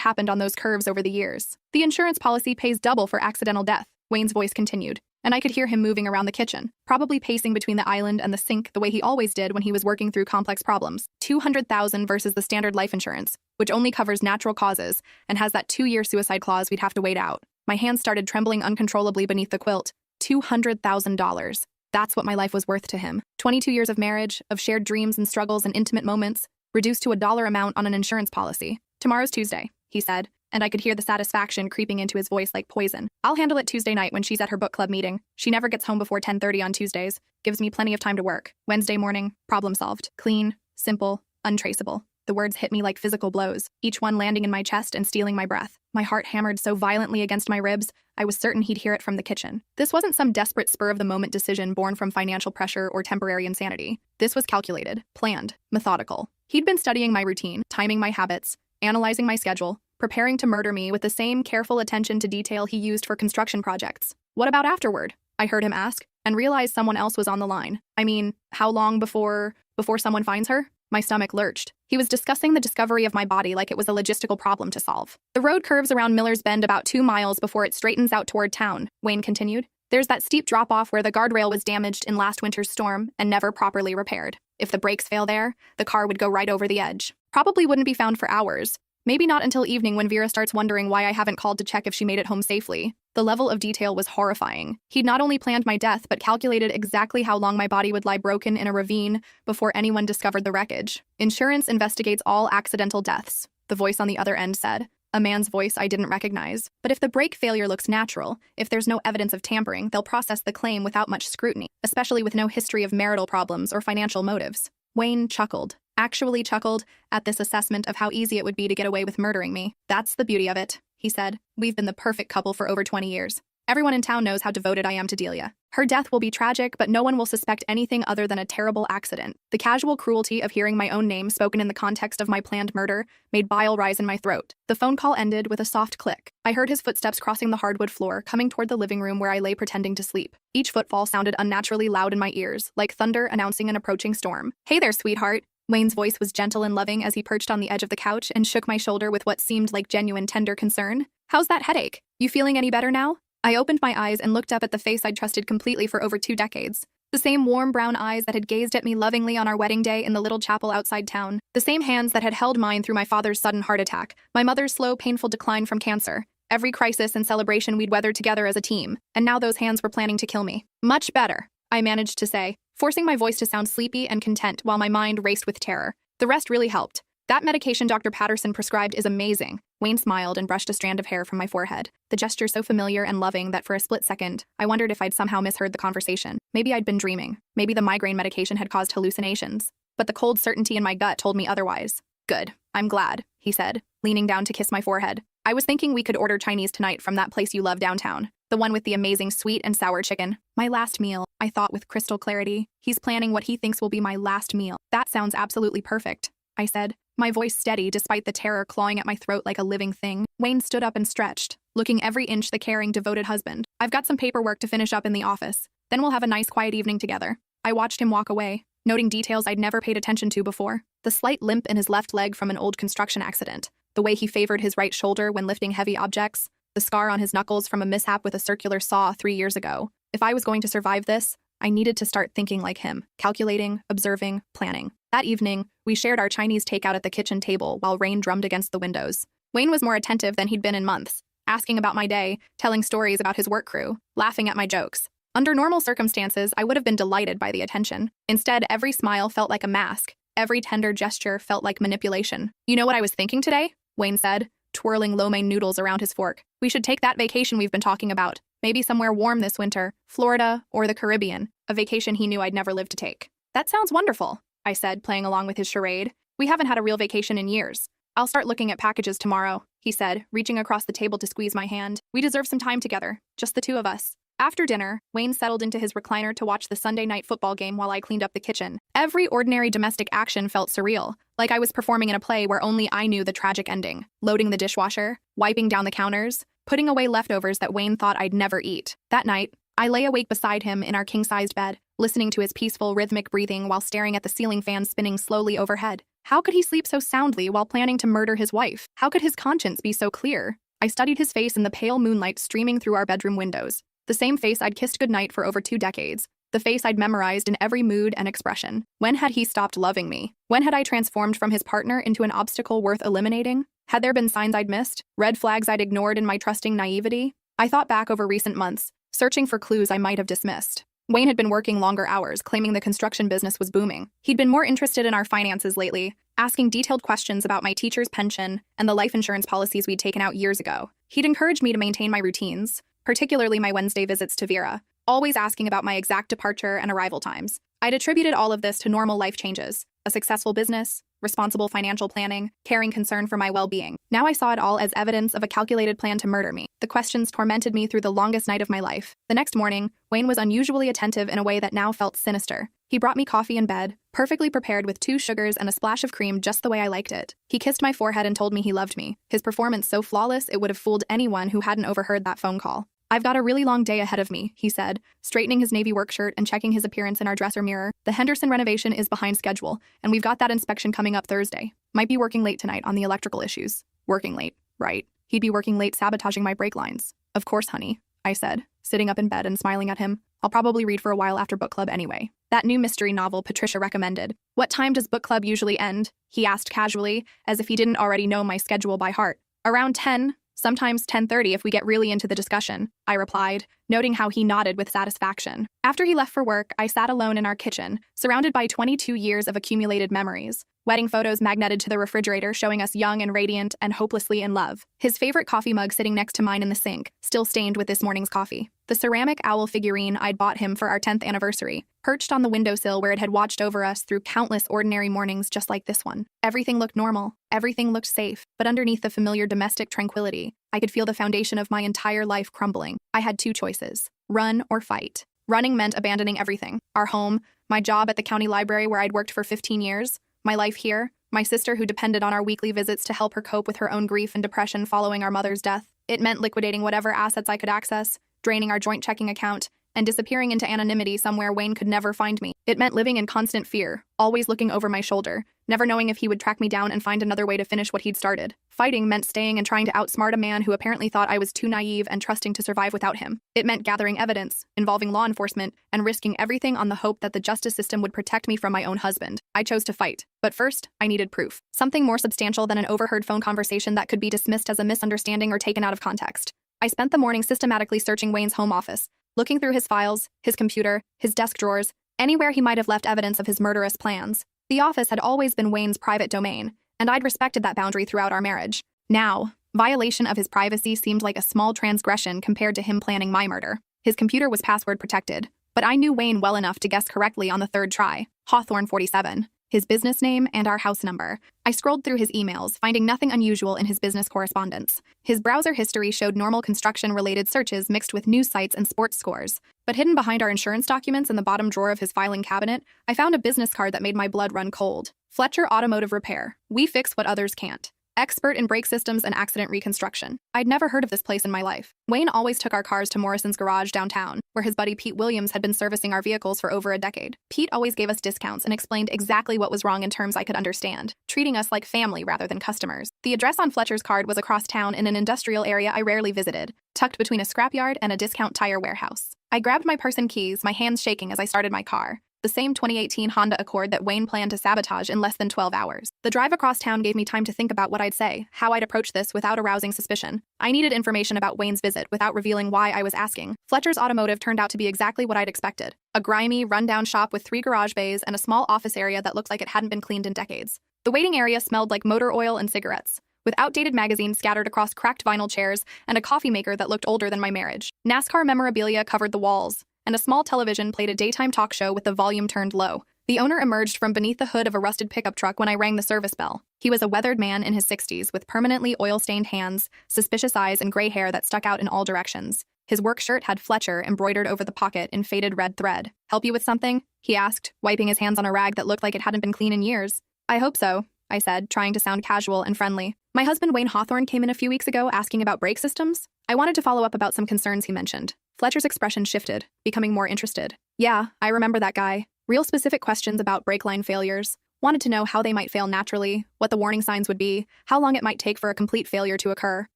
happened on those curves over the years. The insurance policy pays double for accidental death, Wayne's voice continued, and I could hear him moving around the kitchen, probably pacing between the island and the sink the way he always did when he was working through complex problems. $200,000 versus the standard life insurance, which only covers natural causes and has that 2-year suicide clause we'd have to wait out. My hands started trembling uncontrollably beneath the quilt. $200,000. That's what my life was worth to him. 22 years of marriage, of shared dreams and struggles and intimate moments, reduced to a dollar amount on an insurance policy. Tomorrow's Tuesday, he said, and I could hear the satisfaction creeping into his voice like poison. I'll handle it Tuesday night when she's at her book club meeting. She never gets home before 10:30 on Tuesdays. Gives me plenty of time to work. Wednesday morning, problem solved. Clean, simple, untraceable. The words hit me like physical blows, each one landing in my chest and stealing my breath. My heart hammered so violently against my ribs, I was certain he'd hear it from the kitchen. This wasn't some desperate spur-of-the-moment decision born from financial pressure or temporary insanity. This was calculated, planned, methodical. He'd been studying my routine, timing my habits, analyzing my schedule, preparing to murder me with the same careful attention to detail he used for construction projects. What about afterward? I heard him ask, and realized someone else was on the line. I mean, how long before someone finds her? My stomach lurched. He was discussing the discovery of my body like it was a logistical problem to solve. The road curves around Miller's Bend about 2 miles before it straightens out toward town, Wayne continued. There's that steep drop-off where the guardrail was damaged in last winter's storm and never properly repaired. If the brakes fail there, the car would go right over the edge. Probably wouldn't be found for hours. Maybe not until evening when Vera starts wondering why I haven't called to check if she made it home safely. The level of detail was horrifying. He'd not only planned my death, but calculated exactly how long my body would lie broken in a ravine before anyone discovered the wreckage. Insurance investigates all accidental deaths, the voice on the other end said. A man's voice I didn't recognize. But if the brake failure looks natural, if there's no evidence of tampering, they'll process the claim without much scrutiny, especially with no history of marital problems or financial motives. Wayne chuckled. actually chuckled at this assessment of how easy it would be to get away with murdering me. That's the beauty of it, he said. We've been the perfect couple for over 20 years. Everyone in town knows how devoted I am to Delia. Her death will be tragic, but no one will suspect anything other than a terrible accident. The casual cruelty of hearing my own name spoken in the context of my planned murder made bile rise in my throat. The phone call ended with a soft click. I heard his footsteps crossing the hardwood floor, coming toward the living room where I lay pretending to sleep. Each footfall sounded unnaturally loud in my ears, like thunder announcing an approaching storm. "Hey there, sweetheart." Wayne's voice was gentle and loving as he perched on the edge of the couch and shook my shoulder with what seemed like genuine tender concern. "How's that headache? You feeling any better now?" I opened my eyes and looked up at the face I'd trusted completely for over 2 decades. The same warm brown eyes that had gazed at me lovingly on our wedding day in the little chapel outside town. The same hands that had held mine through my father's sudden heart attack, my mother's slow, painful decline from cancer. Every crisis and celebration we'd weathered together as a team, and now those hands were planning to kill me. "Much better," I managed to say, forcing my voice to sound sleepy and content while my mind raced with terror. The rest really helped. "That medication Dr. Patterson prescribed is amazing." Wayne smiled and brushed a strand of hair from my forehead, the gesture so familiar and loving that for a split second, I wondered if I'd somehow misheard the conversation. Maybe I'd been dreaming. Maybe the migraine medication had caused hallucinations. But the cold certainty in my gut told me otherwise. "Good. I'm glad," he said, leaning down to kiss my forehead. "I was thinking we could order Chinese tonight from that place you love downtown. The one with the amazing sweet and sour chicken. My last meal," I thought with crystal clarity. He's planning what he thinks will be my last meal. "That sounds absolutely perfect," I said, my voice steady despite the terror clawing at my throat like a living thing. Wayne stood up and stretched, looking every inch the caring, devoted husband. "I've got some paperwork to finish up in the office. Then we'll have a nice quiet evening together." I watched him walk away, noting details I'd never paid attention to before. The slight limp in his left leg from an old construction accident, the way he favored his right shoulder when lifting heavy objects, the scar on his knuckles from a mishap with a circular saw 3 years ago. If I was going to survive this, I needed to start thinking like him, calculating, observing, planning. That evening, we shared our Chinese takeout at the kitchen table while rain drummed against the windows. Wayne was more attentive than he'd been in months, asking about my day, telling stories about his work crew, laughing at my jokes. Under normal circumstances, I would have been delighted by the attention. Instead, every smile felt like a mask. Every tender gesture felt like manipulation. "You know what I was thinking today?" Wayne said, twirling lo mein noodles around his fork. "We should take that vacation we've been talking about. Maybe somewhere warm this winter, Florida or the Caribbean, a vacation he knew I'd never live to take." "That sounds wonderful," I said, playing along with his charade. "We haven't had a real vacation in years." "I'll start looking at packages tomorrow," he said, reaching across the table to squeeze my hand. "We deserve some time together, just the two of us." After dinner, Wayne settled into his recliner to watch the Sunday night football game while I cleaned up the kitchen. Every ordinary domestic action felt surreal, like I was performing in a play where only I knew the tragic ending. Loading the dishwasher, wiping down the counters, putting away leftovers that Wayne thought I'd never eat. That night, I lay awake beside him in our king-sized bed, listening to his peaceful, rhythmic breathing while staring at the ceiling fan spinning slowly overhead. How could he sleep so soundly while planning to murder his wife? How could his conscience be so clear? I studied his face in the pale moonlight streaming through our bedroom windows. The same face I'd kissed goodnight for over 2 decades. The face I'd memorized in every mood and expression. When had he stopped loving me? When had I transformed from his partner into an obstacle worth eliminating? Had there been signs I'd missed? Red flags I'd ignored in my trusting naivety? I thought back over recent months, searching for clues I might have dismissed. Wayne had been working longer hours, claiming the construction business was booming. He'd been more interested in our finances lately, asking detailed questions about my teacher's pension and the life insurance policies we'd taken out years ago. He'd encouraged me to maintain my routines, particularly my Wednesday visits to Vera, always asking about my exact departure and arrival times. I'd attributed all of this to normal life changes, a successful business, responsible financial planning, caring concern for my well-being. Now I saw it all as evidence of a calculated plan to murder me. The questions tormented me through the longest night of my life. The next morning, Wayne was unusually attentive in a way that now felt sinister. He brought me coffee in bed, perfectly prepared with 2 sugars and a splash of cream just the way I liked it. He kissed my forehead and told me he loved me, his performance so flawless it would have fooled anyone who hadn't overheard that phone call. "I've got a really long day ahead of me," he said, straightening his navy work shirt and checking his appearance in our dresser mirror. "The Henderson renovation is behind schedule, and we've got that inspection coming up Thursday. Might be working late tonight on the electrical issues." Working late, right? He'd be working late sabotaging my brake lines. "Of course, honey," I said, sitting up in bed and smiling at him. "I'll probably read for a while after book club anyway." That new mystery novel Patricia recommended. "What time does book club usually end?" he asked casually, as if he didn't already know my schedule by heart. "Around 10. Sometimes 10:30 if we get really into the discussion," I replied, noting how he nodded with satisfaction. After he left for work, I sat alone in our kitchen, surrounded by 22 years of accumulated memories. Wedding photos magneted to the refrigerator showing us young and radiant and hopelessly in love. His favorite coffee mug sitting next to mine in the sink, still stained with this morning's coffee. The ceramic owl figurine I'd bought him for our 10th anniversary, perched on the windowsill where it had watched over us through countless ordinary mornings just like this one. Everything looked normal, everything looked safe, but underneath the familiar domestic tranquility, I could feel the foundation of my entire life crumbling. I had two choices: run or fight. Running meant abandoning everything: our home, my job at the county library where I'd worked for 15 years, my life here, my sister who depended on our weekly visits to help her cope with her own grief and depression following our mother's death. It meant liquidating whatever assets I could access, draining our joint checking account, and disappearing into anonymity somewhere Wayne could never find me. It meant living in constant fear, always looking over my shoulder, never knowing if he would track me down and find another way to finish what he'd started. Fighting meant staying and trying to outsmart a man who apparently thought I was too naive and trusting to survive without him. It meant gathering evidence, involving law enforcement, and risking everything on the hope that the justice system would protect me from my own husband. I chose to fight. But first, I needed proof. Something more substantial than an overheard phone conversation that could be dismissed as a misunderstanding or taken out of context. I spent the morning systematically searching Wayne's home office, looking through his files, his computer, his desk drawers, anywhere he might have left evidence of his murderous plans. The office had always been Wayne's private domain, and I'd respected that boundary throughout our marriage. Now, violation of his privacy seemed like a small transgression compared to him planning my murder. His computer was password protected, but I knew Wayne well enough to guess correctly on the third try: Hawthorne 47. His business name and our house number. I scrolled through his emails, finding nothing unusual in his business correspondence. His browser history showed normal construction-related searches mixed with news sites and sports scores. But hidden behind our insurance documents in the bottom drawer of his filing cabinet, I found a business card that made my blood run cold. Fletcher Automotive Repair. We fix what others can't. Expert in brake systems and accident reconstruction. I'd never heard of this place in my life. Wayne always took our cars to Morrison's garage downtown, where his buddy Pete Williams had been servicing our vehicles for over a decade. Pete always gave us discounts and explained exactly what was wrong in terms I could understand, treating us like family rather than customers. The address on Fletcher's card was across town in an industrial area I rarely visited, tucked between a scrapyard and a discount tire warehouse. I grabbed my purse and keys, my hands shaking as I started my car. The same 2018 Honda Accord that Wayne planned to sabotage in less than 12 hours. The drive across town gave me time to think about what I'd say, how I'd approach this without arousing suspicion. I needed information about Wayne's visit without revealing why I was asking. Fletcher's Automotive turned out to be exactly what I'd expected. A grimy, run-down shop with 3 garage bays and a small office area that looked like it hadn't been cleaned in decades. The waiting area smelled like motor oil and cigarettes, with outdated magazines scattered across cracked vinyl chairs and a coffee maker that looked older than my marriage. NASCAR memorabilia covered the walls, and a small television played a daytime talk show with the volume turned low. The owner emerged from beneath the hood of a rusted pickup truck when I rang the service bell. He was a weathered man in his 60s with permanently oil-stained hands, suspicious eyes, and gray hair that stuck out in all directions. His work shirt had Fletcher embroidered over the pocket in faded red thread. "Help you with something?" he asked, wiping his hands on a rag that looked like it hadn't been clean in years. "I hope so," I said, trying to sound casual and friendly. "My husband Wayne Hawthorne came in a few weeks ago asking about brake systems." I wanted to follow up about some concerns he mentioned. Fletcher's expression shifted, becoming more interested. "Yeah, I remember that guy. Real specific questions about brake line failures. Wanted to know how they might fail naturally, what the warning signs would be, how long it might take for a complete failure to occur."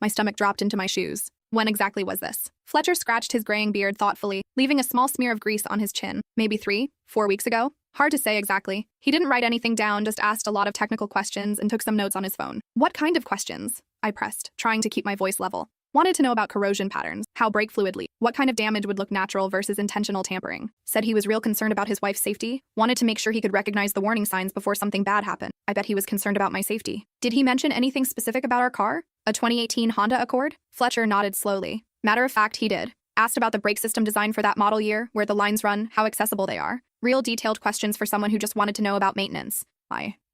My stomach dropped into my shoes. When exactly was this? Fletcher scratched his graying beard thoughtfully, leaving a small smear of grease on his chin. Maybe 3, 4 weeks ago? Hard to say exactly. He didn't write anything down, just asked a lot of technical questions and took some notes on his phone. "What kind of questions?" I pressed, trying to keep my voice level. Wanted to know about corrosion patterns, how brake fluid leaked, what kind of damage would look natural versus intentional tampering. Said he was real concerned about his wife's safety, wanted to make sure he could recognize the warning signs before something bad happened. I bet he was concerned about my safety. Did he mention anything specific about our car? A 2018 Honda Accord? Fletcher nodded slowly. Matter of fact, he did. Asked about the brake system design for that model year, where the lines run, how accessible they are. Real detailed questions for someone who just wanted to know about maintenance.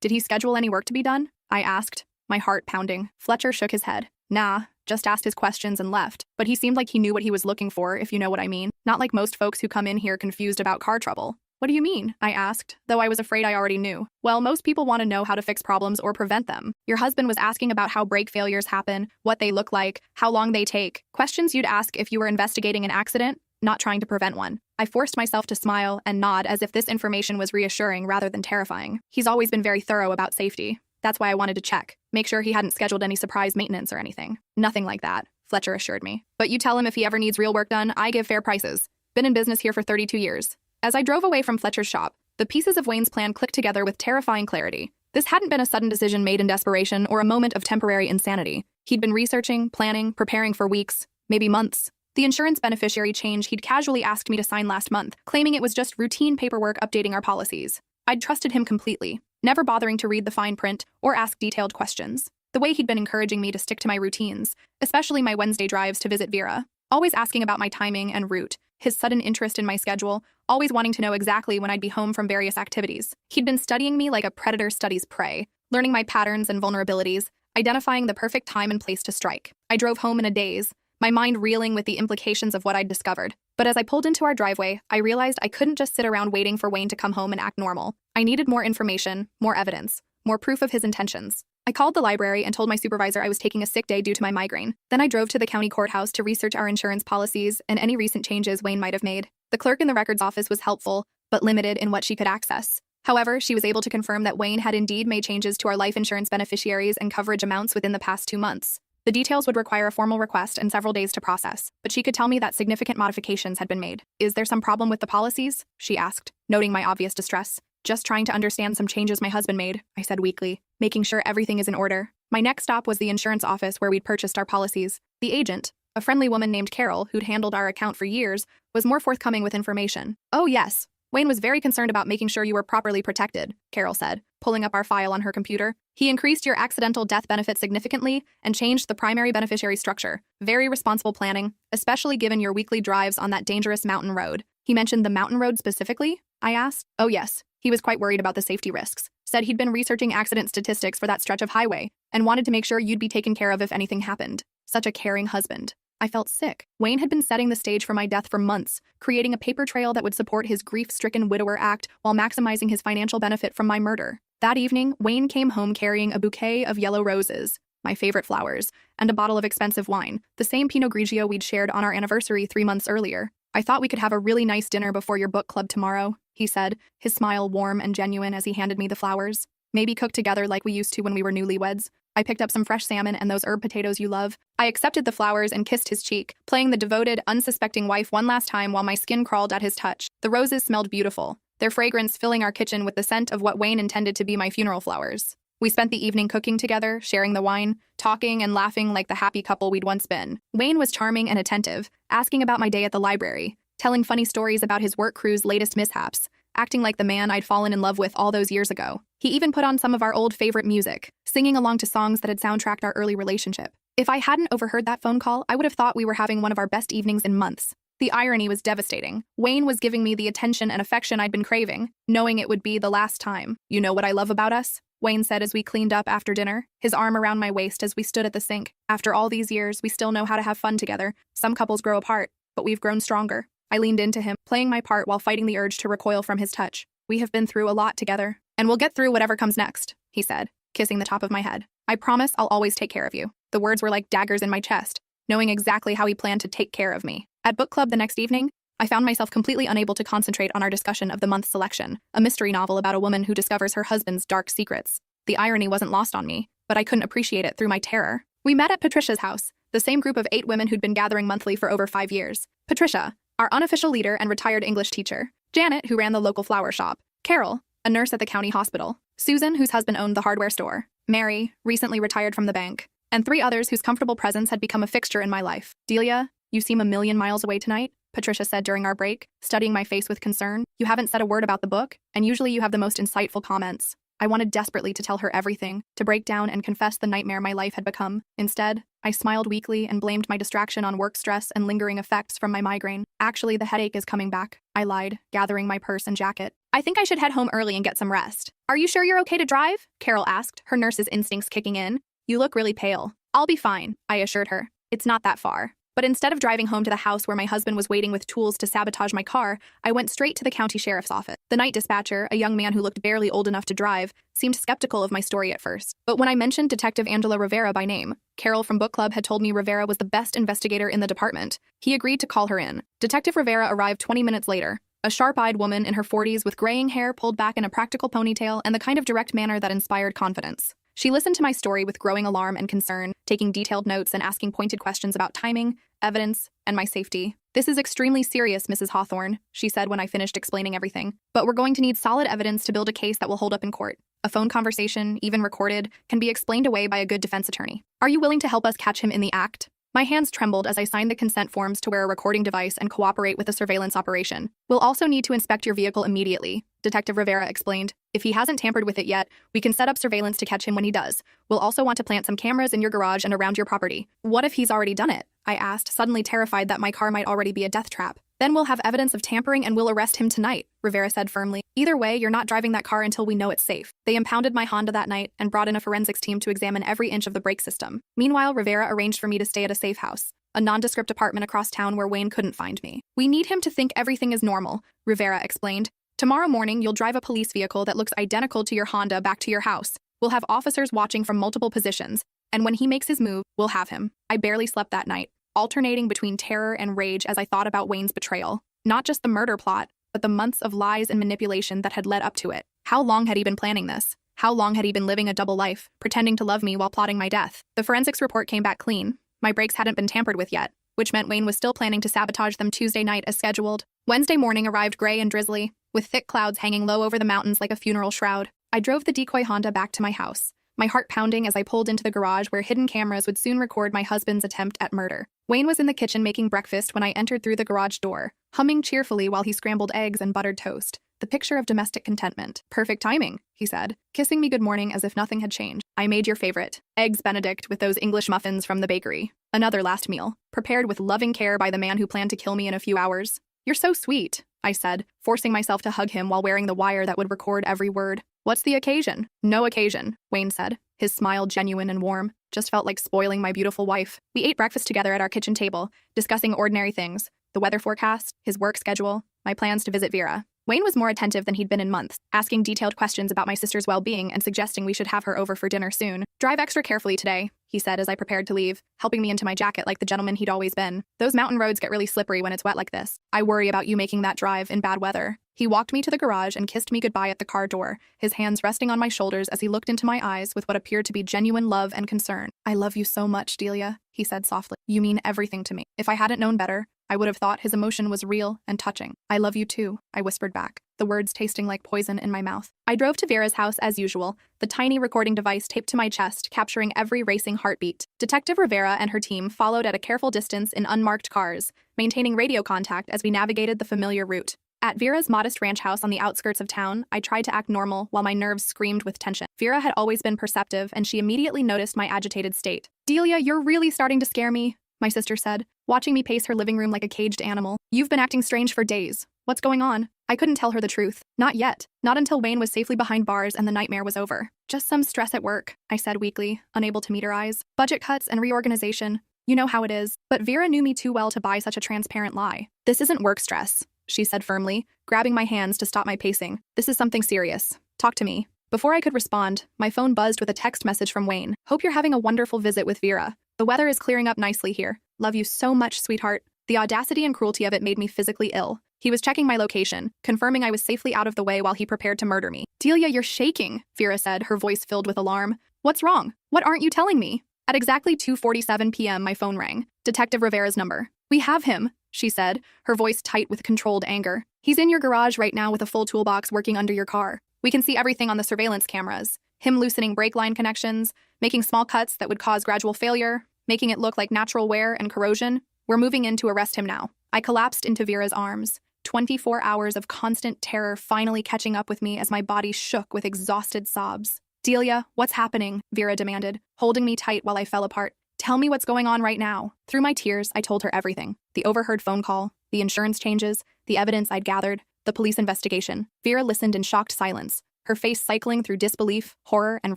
Did he schedule any work to be done? I asked, my heart pounding. Fletcher shook his head. Nah, just asked his questions and left. But he seemed like he knew what he was looking for, if you know what I mean. Not like most folks who come in here confused about car trouble. "What do you mean?" I asked, though I was afraid I already knew. "Well, most people want to know how to fix problems or prevent them. Your husband was asking about how brake failures happen, what they look like, how long they take. Questions you'd ask if you were investigating an accident, not trying to prevent one." I forced myself to smile and nod as if this information was reassuring rather than terrifying. He's always been very thorough about safety. That's why I wanted to check, make sure he hadn't scheduled any surprise maintenance or anything. "Nothing like that," Fletcher assured me. "But you tell him if he ever needs real work done, I give fair prices. Been in business here for 32 years. As I drove away from Fletcher's shop, the pieces of Wayne's plan clicked together with terrifying clarity. This hadn't been a sudden decision made in desperation or a moment of temporary insanity. He'd been researching, planning, preparing for weeks, maybe months. The insurance beneficiary change he'd casually asked me to sign last month, claiming it was just routine paperwork updating our policies. I'd trusted him completely, never bothering to read the fine print or ask detailed questions. The way he'd been encouraging me to stick to my routines, especially my Wednesday drives to visit Vera, always asking about my timing and route, his sudden interest in my schedule, always wanting to know exactly when I'd be home from various activities. He'd been studying me like a predator studies prey, learning my patterns and vulnerabilities, identifying the perfect time and place to strike. I drove home in a daze, my mind reeling with the implications of what I'd discovered. But as I pulled into our driveway, I realized I couldn't just sit around waiting for Wayne to come home and act normal. I needed more information, more evidence, more proof of his intentions. I called the library and told my supervisor I was taking a sick day due to my migraine. Then I drove to the county courthouse to research our insurance policies and any recent changes Wayne might have made. The clerk in the records office was helpful, but limited in what she could access. However, she was able to confirm that Wayne had indeed made changes to our life insurance beneficiaries and coverage amounts within the past 2 months. The details would require a formal request and several days to process, but she could tell me that significant modifications had been made. Is there some problem with the policies? She asked, noting my obvious distress. Just trying to understand some changes my husband made, I said weakly, making sure everything is in order. My next stop was the insurance office where we'd purchased our policies. The agent, a friendly woman named Carol, who'd handled our account for years, was more forthcoming with information. Oh yes, Wayne was very concerned about making sure you were properly protected, Carol said, pulling up our file on her computer. He increased your accidental death benefit significantly and changed the primary beneficiary structure. Very responsible planning, especially given your weekly drives on that dangerous mountain road. He mentioned the mountain road specifically? I asked. Oh yes, he was quite worried about the safety risks. Said he'd been researching accident statistics for that stretch of highway and wanted to make sure you'd be taken care of if anything happened. Such a caring husband. I felt sick. Wayne had been setting the stage for my death for months, creating a paper trail that would support his grief-stricken widower act while maximizing his financial benefit from my murder. That evening, Wayne came home carrying a bouquet of yellow roses, my favorite flowers, and a bottle of expensive wine, the same Pinot Grigio we'd shared on our anniversary 3 months earlier. I thought we could have a really nice dinner before your book club tomorrow, he said, his smile warm and genuine as he handed me the flowers. Maybe cook together like we used to when we were newlyweds. I picked up some fresh salmon and those herb potatoes you love. I accepted the flowers and kissed his cheek, playing the devoted, unsuspecting wife one last time while my skin crawled at his touch. The roses smelled beautiful, their fragrance filling our kitchen with the scent of what Wayne intended to be my funeral flowers. We spent the evening cooking together, sharing the wine, talking and laughing like the happy couple we'd once been. Wayne was charming and attentive, asking about my day at the library, telling funny stories about his work crew's latest mishaps, acting like the man I'd fallen in love with all those years ago. He even put on some of our old favorite music, singing along to songs that had soundtracked our early relationship. If I hadn't overheard that phone call, I would have thought we were having one of our best evenings in months. The irony was devastating. Wayne was giving me the attention and affection I'd been craving, knowing it would be the last time. You know what I love about us? Wayne said as we cleaned up after dinner, his arm around my waist as we stood at the sink. After all these years, we still know how to have fun together. Some couples grow apart, but we've grown stronger. I leaned into him, playing my part while fighting the urge to recoil from his touch. We have been through a lot together, and we'll get through whatever comes next, he said, kissing the top of my head. I promise I'll always take care of you. The words were like daggers in my chest, knowing exactly how he planned to take care of me. At book club the next evening, I found myself completely unable to concentrate on our discussion of the month's selection, a mystery novel about a woman who discovers her husband's dark secrets. The irony wasn't lost on me, but I couldn't appreciate it through my terror. We met at Patricia's house, the same group of 8 women who'd been gathering monthly for over 5 years. Patricia, our unofficial leader and retired English teacher. Janet, who ran the local flower shop. Carol, a nurse at the county hospital. Susan, whose husband owned the hardware store. Mary, recently retired from the bank. And 3 others whose comfortable presence had become a fixture in my life. Delia, you seem a million miles away tonight, Patricia said during our break, studying my face with concern. You haven't said a word about the book, and usually you have the most insightful comments. I wanted desperately to tell her everything, to break down and confess the nightmare my life had become. Instead, I smiled weakly and blamed my distraction on work stress and lingering effects from my migraine. Actually, the headache is coming back, I lied, gathering my purse and jacket. I think I should head home early and get some rest. Are you sure you're okay to drive? Carol asked, her nurse's instincts kicking in. You look really pale. I'll be fine, I assured her. It's not that far. But instead of driving home to the house where my husband was waiting with tools to sabotage my car, I went straight to the county sheriff's office. The night dispatcher, a young man who looked barely old enough to drive, seemed skeptical of my story at first. But when I mentioned Detective Angela Rivera by name, Carol from book club had told me Rivera was the best investigator in the department. He agreed to call her in. Detective Rivera arrived 20 minutes later, a sharp-eyed woman in her 40s with graying hair pulled back in a practical ponytail and the kind of direct manner that inspired confidence. She listened to my story with growing alarm and concern, taking detailed notes and asking pointed questions about timing, evidence, and my safety. This is extremely serious, Mrs. Hawthorne, she said when I finished explaining everything. But we're going to need solid evidence to build a case that will hold up in court. A phone conversation, even recorded, can be explained away by a good defense attorney. Are you willing to help us catch him in the act? My hands trembled as I signed the consent forms to wear a recording device and cooperate with the surveillance operation. We'll also need to inspect your vehicle immediately, Detective Rivera explained. If he hasn't tampered with it yet, we can set up surveillance to catch him when he does. We'll also want to plant some cameras in your garage and around your property. What if he's already done it? I asked, suddenly terrified that my car might already be a death trap. Then we'll have evidence of tampering and we'll arrest him tonight, Rivera said firmly. Either way, you're not driving that car until we know it's safe. They impounded my Honda that night and brought in a forensics team to examine every inch of the brake system. Meanwhile, Rivera arranged for me to stay at a safe house, a nondescript apartment across town where Wayne couldn't find me. We need him to think everything is normal, Rivera explained. Tomorrow morning, you'll drive a police vehicle that looks identical to your Honda back to your house. We'll have officers watching from multiple positions, and when he makes his move, we'll have him. I barely slept that night, alternating between terror and rage as I thought about Wayne's betrayal. Not just the murder plot, but the months of lies and manipulation that had led up to it. How long had he been planning this? How long had he been living a double life, pretending to love me while plotting my death? The forensics report came back clean. My brakes hadn't been tampered with yet, which meant Wayne was still planning to sabotage them Tuesday night as scheduled. Wednesday morning arrived gray and drizzly, with thick clouds hanging low over the mountains like a funeral shroud. I drove the decoy Honda back to my house, my heart pounding as I pulled into the garage where hidden cameras would soon record my husband's attempt at murder. Wayne was in the kitchen making breakfast when I entered through the garage door, humming cheerfully while he scrambled eggs and buttered toast. The picture of domestic contentment. Perfect timing, he said, kissing me good morning as if nothing had changed. I made your favorite, Eggs Benedict with those English muffins from the bakery. Another last meal, prepared with loving care by the man who planned to kill me in a few hours. You're so sweet, I said, forcing myself to hug him while wearing the wire that would record every word. What's the occasion? No occasion, Wayne said, his smile genuine and warm. Just felt like spoiling my beautiful wife. We ate breakfast together at our kitchen table, discussing ordinary things, the weather forecast, his work schedule, my plans to visit Vera. Wayne was more attentive than he'd been in months, asking detailed questions about my sister's well-being and suggesting we should have her over for dinner soon. Drive extra carefully today, he said as I prepared to leave, helping me into my jacket like the gentleman he'd always been. Those mountain roads get really slippery when it's wet like this. I worry about you making that drive in bad weather. He walked me to the garage and kissed me goodbye at the car door, his hands resting on my shoulders as he looked into my eyes with what appeared to be genuine love and concern. I love you so much, Delia, he said softly. You mean everything to me. If I hadn't known better, I would have thought his emotion was real and touching. I love you too, I whispered back, the words tasting like poison in my mouth. I drove to Vera's house as usual, the tiny recording device taped to my chest, capturing every racing heartbeat. Detective Rivera and her team followed at a careful distance in unmarked cars, maintaining radio contact as we navigated the familiar route. At Vera's modest ranch house on the outskirts of town, I tried to act normal while my nerves screamed with tension. Vera had always been perceptive, and she immediately noticed my agitated state. Delia, you're really starting to scare me, my sister said, watching me pace her living room like a caged animal. You've been acting strange for days. What's going on? I couldn't tell her the truth. Not yet. Not until Wayne was safely behind bars and the nightmare was over. Just some stress at work, I said weakly, unable to meet her eyes. Budget cuts and reorganization. You know how it is. But Vera knew me too well to buy such a transparent lie. This isn't work stress, she said firmly, grabbing my hands to stop my pacing. This is something serious. Talk to me. Before I could respond, my phone buzzed with a text message from Wayne. Hope you're having a wonderful visit with Vera. The weather is clearing up nicely here. Love you so much, sweetheart. The audacity and cruelty of it made me physically ill. He was checking my location, confirming I was safely out of the way while he prepared to murder me. Delia, you're shaking, Vera said, her voice filled with alarm. What's wrong? What aren't you telling me? At exactly 2:47 p.m., my phone rang. Detective Rivera's number. We have him, she said, her voice tight with controlled anger. He's in your garage right now with a full toolbox working under your car. We can see everything on the surveillance cameras. Him loosening brake line connections, making small cuts that would cause gradual failure, making it look like natural wear and corrosion. We're moving in to arrest him now. I collapsed into Vera's arms. 24 hours of constant terror finally catching up with me as my body shook with exhausted sobs. Delia, what's happening? Vera demanded, holding me tight while I fell apart. Tell me what's going on right now. Through my tears, I told her everything. The overheard phone call, the insurance changes, the evidence I'd gathered, the police investigation. Vera listened in shocked silence, her face cycling through disbelief, horror, and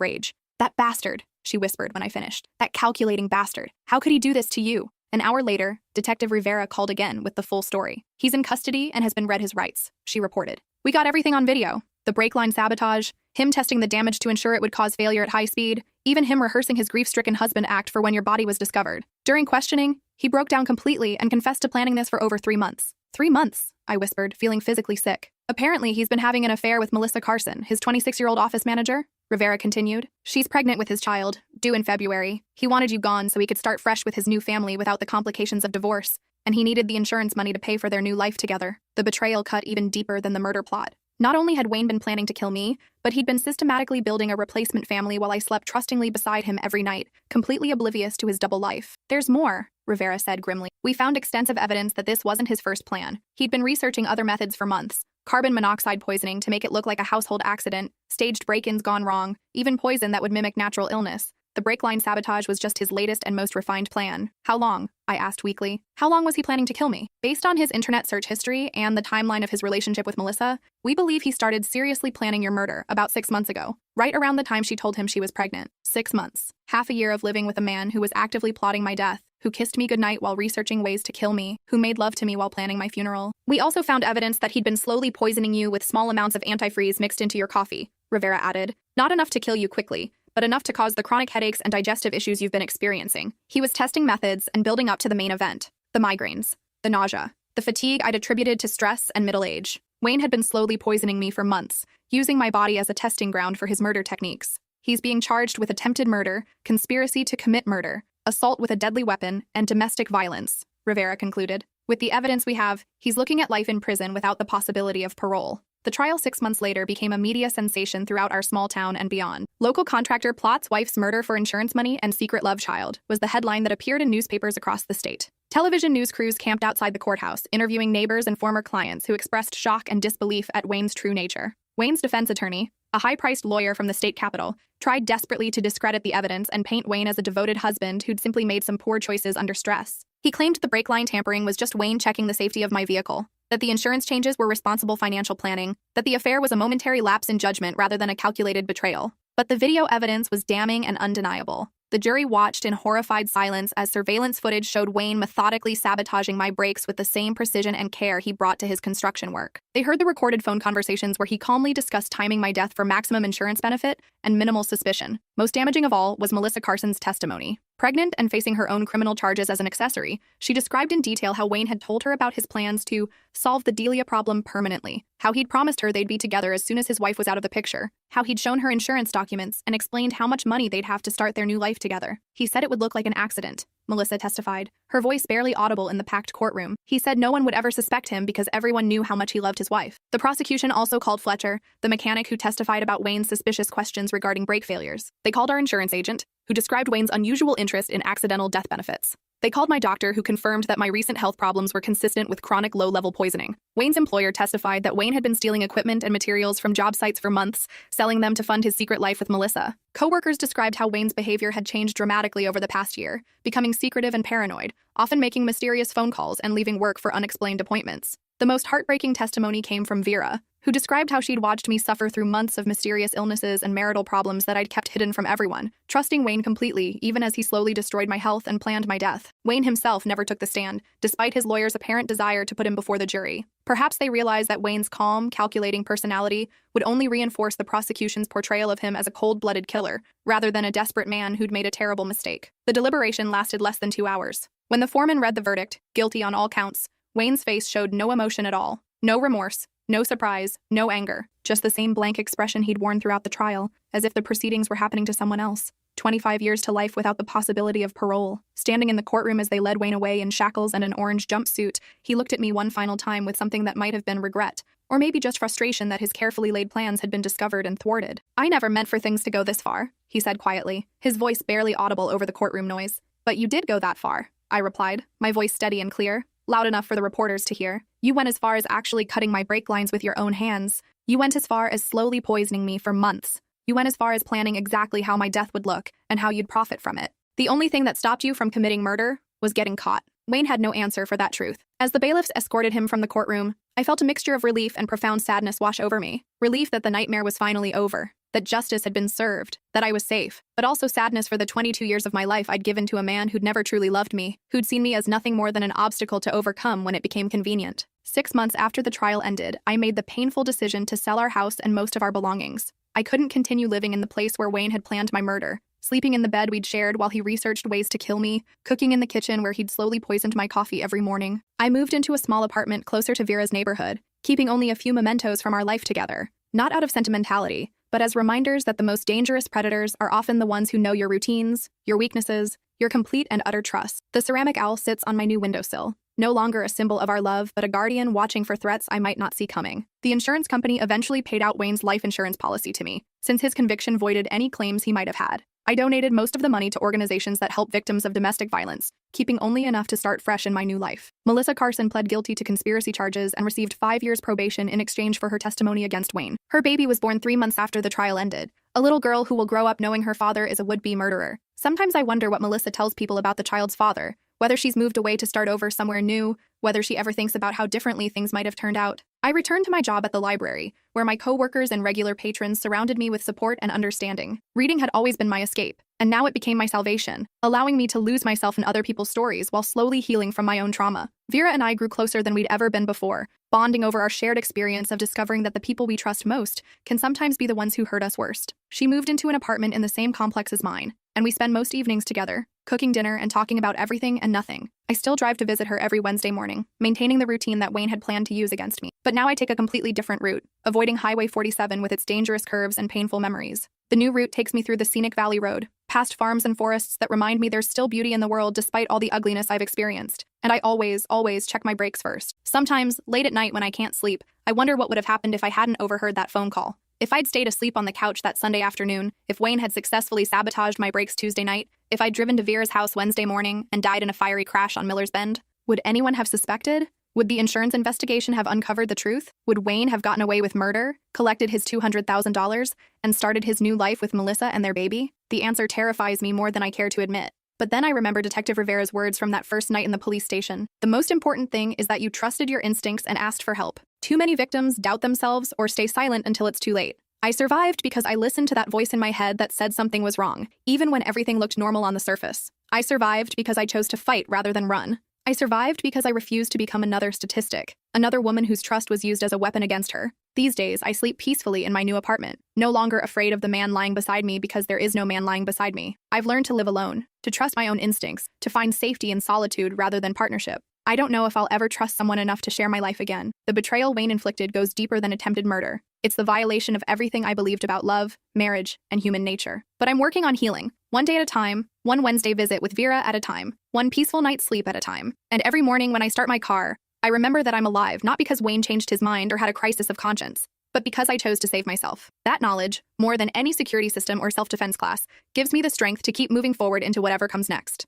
rage. That bastard, she whispered when I finished. That calculating bastard. How could he do this to you? An hour later, Detective Rivera called again with the full story. He's in custody and has been read his rights, she reported. We got everything on video. The brake line sabotage, him testing the damage to ensure it would cause failure at high speed, even him rehearsing his grief-stricken husband act for when your body was discovered. During questioning, he broke down completely and confessed to planning this for over 3 months. 3 months, I whispered, feeling physically sick. Apparently, he's been having an affair with Melissa Carson, his 26-year-old office manager, Rivera continued. She's pregnant with his child, due in February. He wanted you gone so he could start fresh with his new family without the complications of divorce, and he needed the insurance money to pay for their new life together. The betrayal cut even deeper than the murder plot. Not only had Wayne been planning to kill me, but he'd been systematically building a replacement family while I slept trustingly beside him every night, completely oblivious to his double life. "There's more," Rivera said grimly. "We found extensive evidence that this wasn't his first plan. He'd been researching other methods for months. Carbon monoxide poisoning to make it look like a household accident, staged break-ins gone wrong, even poison that would mimic natural illness. The brake line sabotage was just his latest and most refined plan." "How long?" I asked weakly. "How long was he planning to kill me?" "Based on his internet search history and the timeline of his relationship with Melissa, we believe he started seriously planning your murder about 6 months ago, right around the time she told him she was pregnant. 6 months. Half a year of living with a man who was actively plotting my death, who kissed me goodnight while researching ways to kill me, who made love to me while planning my funeral. We also found evidence that he'd been slowly poisoning you with small amounts of antifreeze mixed into your coffee," Rivera added. "Not enough to kill you quickly, but enough to cause the chronic headaches and digestive issues you've been experiencing." He was testing methods and building up to the main event. The migraines, the nausea, the fatigue I'd attributed to stress and middle age. Wayne had been slowly poisoning me for months, using my body as a testing ground for his murder techniques. He's being charged with attempted murder, conspiracy to commit murder, assault with a deadly weapon, and domestic violence, Rivera concluded. "With the evidence we have, he's looking at life in prison without the possibility of parole." The trial 6 months later became a media sensation throughout our small town and beyond. "Local contractor plots wife's murder for insurance money and secret love child" was the headline that appeared in newspapers across the state. Television news crews camped outside the courthouse, interviewing neighbors and former clients who expressed shock and disbelief at Wayne's true nature. Wayne's defense attorney, a high-priced lawyer from the state capitol, tried desperately to discredit the evidence and paint Wayne as a devoted husband who'd simply made some poor choices under stress. He claimed the brake line tampering was just Wayne checking the safety of my vehicle, that the insurance changes were responsible financial planning, that the affair was a momentary lapse in judgment rather than a calculated betrayal. But the video evidence was damning and undeniable. The jury watched in horrified silence as surveillance footage showed Wayne methodically sabotaging my brakes with the same precision and care he brought to his construction work. They heard the recorded phone conversations where he calmly discussed timing my death for maximum insurance benefit and minimal suspicion. Most damaging of all was Melissa Carson's testimony. Pregnant and facing her own criminal charges as an accessory, she described in detail how Wayne had told her about his plans to solve the Delia problem permanently, how he'd promised her they'd be together as soon as his wife was out of the picture, how he'd shown her insurance documents and explained how much money they'd have to start their new life together. "He said it would look like an accident," Melissa testified, her voice barely audible in the packed courtroom. "He said no one would ever suspect him because everyone knew how much he loved his wife." The prosecution also called Fletcher, the mechanic who testified about Wayne's suspicious questions regarding brake failures. They called our insurance agent, who described Wayne's unusual interest in accidental death benefits. They called my doctor, who confirmed that my recent health problems were consistent with chronic low-level poisoning. Wayne's employer testified that Wayne had been stealing equipment and materials from job sites for months, selling them to fund his secret life with Melissa. Coworkers described how Wayne's behavior had changed dramatically over the past year, becoming secretive and paranoid, often making mysterious phone calls and leaving work for unexplained appointments. The most heartbreaking testimony came from Vera, who described how she'd watched me suffer through months of mysterious illnesses and marital problems that I'd kept hidden from everyone, trusting Wayne completely, even as he slowly destroyed my health and planned my death. Wayne himself never took the stand, despite his lawyer's apparent desire to put him before the jury. Perhaps they realized that Wayne's calm, calculating personality would only reinforce the prosecution's portrayal of him as a cold-blooded killer, rather than a desperate man who'd made a terrible mistake. The deliberation lasted less than 2 hours. When the foreman read the verdict, guilty on all counts, Wayne's face showed no emotion at all. No remorse, no surprise, no anger, just the same blank expression he'd worn throughout the trial, as if the proceedings were happening to someone else. 25 years to life without the possibility of parole. Standing in the courtroom as they led Wayne away in shackles and an orange jumpsuit, he looked at me one final time with something that might have been regret, or maybe just frustration that his carefully laid plans had been discovered and thwarted. "I never meant for things to go this far," he said quietly, his voice barely audible over the courtroom noise. "But you did go that far," I replied, my voice steady and clear, loud enough for the reporters to hear. "You went as far as actually cutting my brake lines with your own hands. You went as far as slowly poisoning me for months. You went as far as planning exactly how my death would look and how you'd profit from it. The only thing that stopped you from committing murder was getting caught." Wayne had no answer for that truth. As the bailiffs escorted him from the courtroom, I felt a mixture of relief and profound sadness wash over me. Relief that the nightmare was finally over, that justice had been served, that I was safe, but also sadness for the 22 years of my life I'd given to a man who'd never truly loved me, who'd seen me as nothing more than an obstacle to overcome when it became convenient. 6 months after the trial ended, I made the painful decision to sell our house and most of our belongings. I couldn't continue living in the place where Wayne had planned my murder, sleeping in the bed we'd shared while he researched ways to kill me, cooking in the kitchen where he'd slowly poisoned my coffee every morning. I moved into a small apartment closer to Vera's neighborhood, keeping only a few mementos from our life together, not out of sentimentality, but as reminders that the most dangerous predators are often the ones who know your routines, your weaknesses, your complete and utter trust. The ceramic owl sits on my new windowsill, no longer a symbol of our love, but a guardian watching for threats I might not see coming. The insurance company eventually paid out Wayne's life insurance policy to me, since his conviction voided any claims he might have had. I donated most of the money to organizations that help victims of domestic violence, keeping only enough to start fresh in my new life. Melissa Carson pled guilty to conspiracy charges and received 5 years probation in exchange for her testimony against Wayne. Her baby was born 3 months after the trial ended, a little girl who will grow up knowing her father is a would-be murderer. Sometimes I wonder what Melissa tells people about the child's father, whether she's moved away to start over somewhere new, whether she ever thinks about how differently things might have turned out. I returned to my job at the library, where my coworkers and regular patrons surrounded me with support and understanding. Reading had always been my escape, and now it became my salvation, allowing me to lose myself in other people's stories while slowly healing from my own trauma. Vera and I grew closer than we'd ever been before, bonding over our shared experience of discovering that the people we trust most can sometimes be the ones who hurt us worst. She moved into an apartment in the same complex as mine, and we spend most evenings together, cooking dinner and talking about everything and nothing. I still drive to visit her every Wednesday morning, maintaining the routine that Wayne had planned to use against me. But now I take a completely different route, avoiding Highway 47 with its dangerous curves and painful memories. The new route takes me through the scenic valley road, past farms and forests that remind me there's still beauty in the world despite all the ugliness I've experienced. And I always check my brakes first. Sometimes, late at night when I can't sleep, I wonder what would have happened if I hadn't overheard that phone call. If I'd stayed asleep on the couch that Sunday afternoon, if Wayne had successfully sabotaged my brakes Tuesday night, if I'd driven to Vera's house Wednesday morning and died in a fiery crash on Miller's Bend, would anyone have suspected? Would the insurance investigation have uncovered the truth? Would Wayne have gotten away with murder, collected his $200,000, and started his new life with Melissa and their baby? The answer terrifies me more than I care to admit. But then I remember Detective Rivera's words from that first night in the police station. The most important thing is that you trusted your instincts and asked for help. Too many victims doubt themselves or stay silent until it's too late. I survived because I listened to that voice in my head that said something was wrong, even when everything looked normal on the surface. I survived because I chose to fight rather than run. I survived because I refused to become another statistic, another woman whose trust was used as a weapon against her. These days, I sleep peacefully in my new apartment, no longer afraid of the man lying beside me because there is no man lying beside me. I've learned to live alone, to trust my own instincts, to find safety in solitude rather than partnership. I don't know if I'll ever trust someone enough to share my life again. The betrayal Wayne inflicted goes deeper than attempted murder. It's the violation of everything I believed about love, marriage, and human nature. But I'm working on healing, one day at a time, one Wednesday visit with Vera at a time, one peaceful night's sleep at a time. And every morning when I start my car, I remember that I'm alive, not because Wayne changed his mind or had a crisis of conscience, but because I chose to save myself. That knowledge, more than any security system or self-defense class, gives me the strength to keep moving forward into whatever comes next.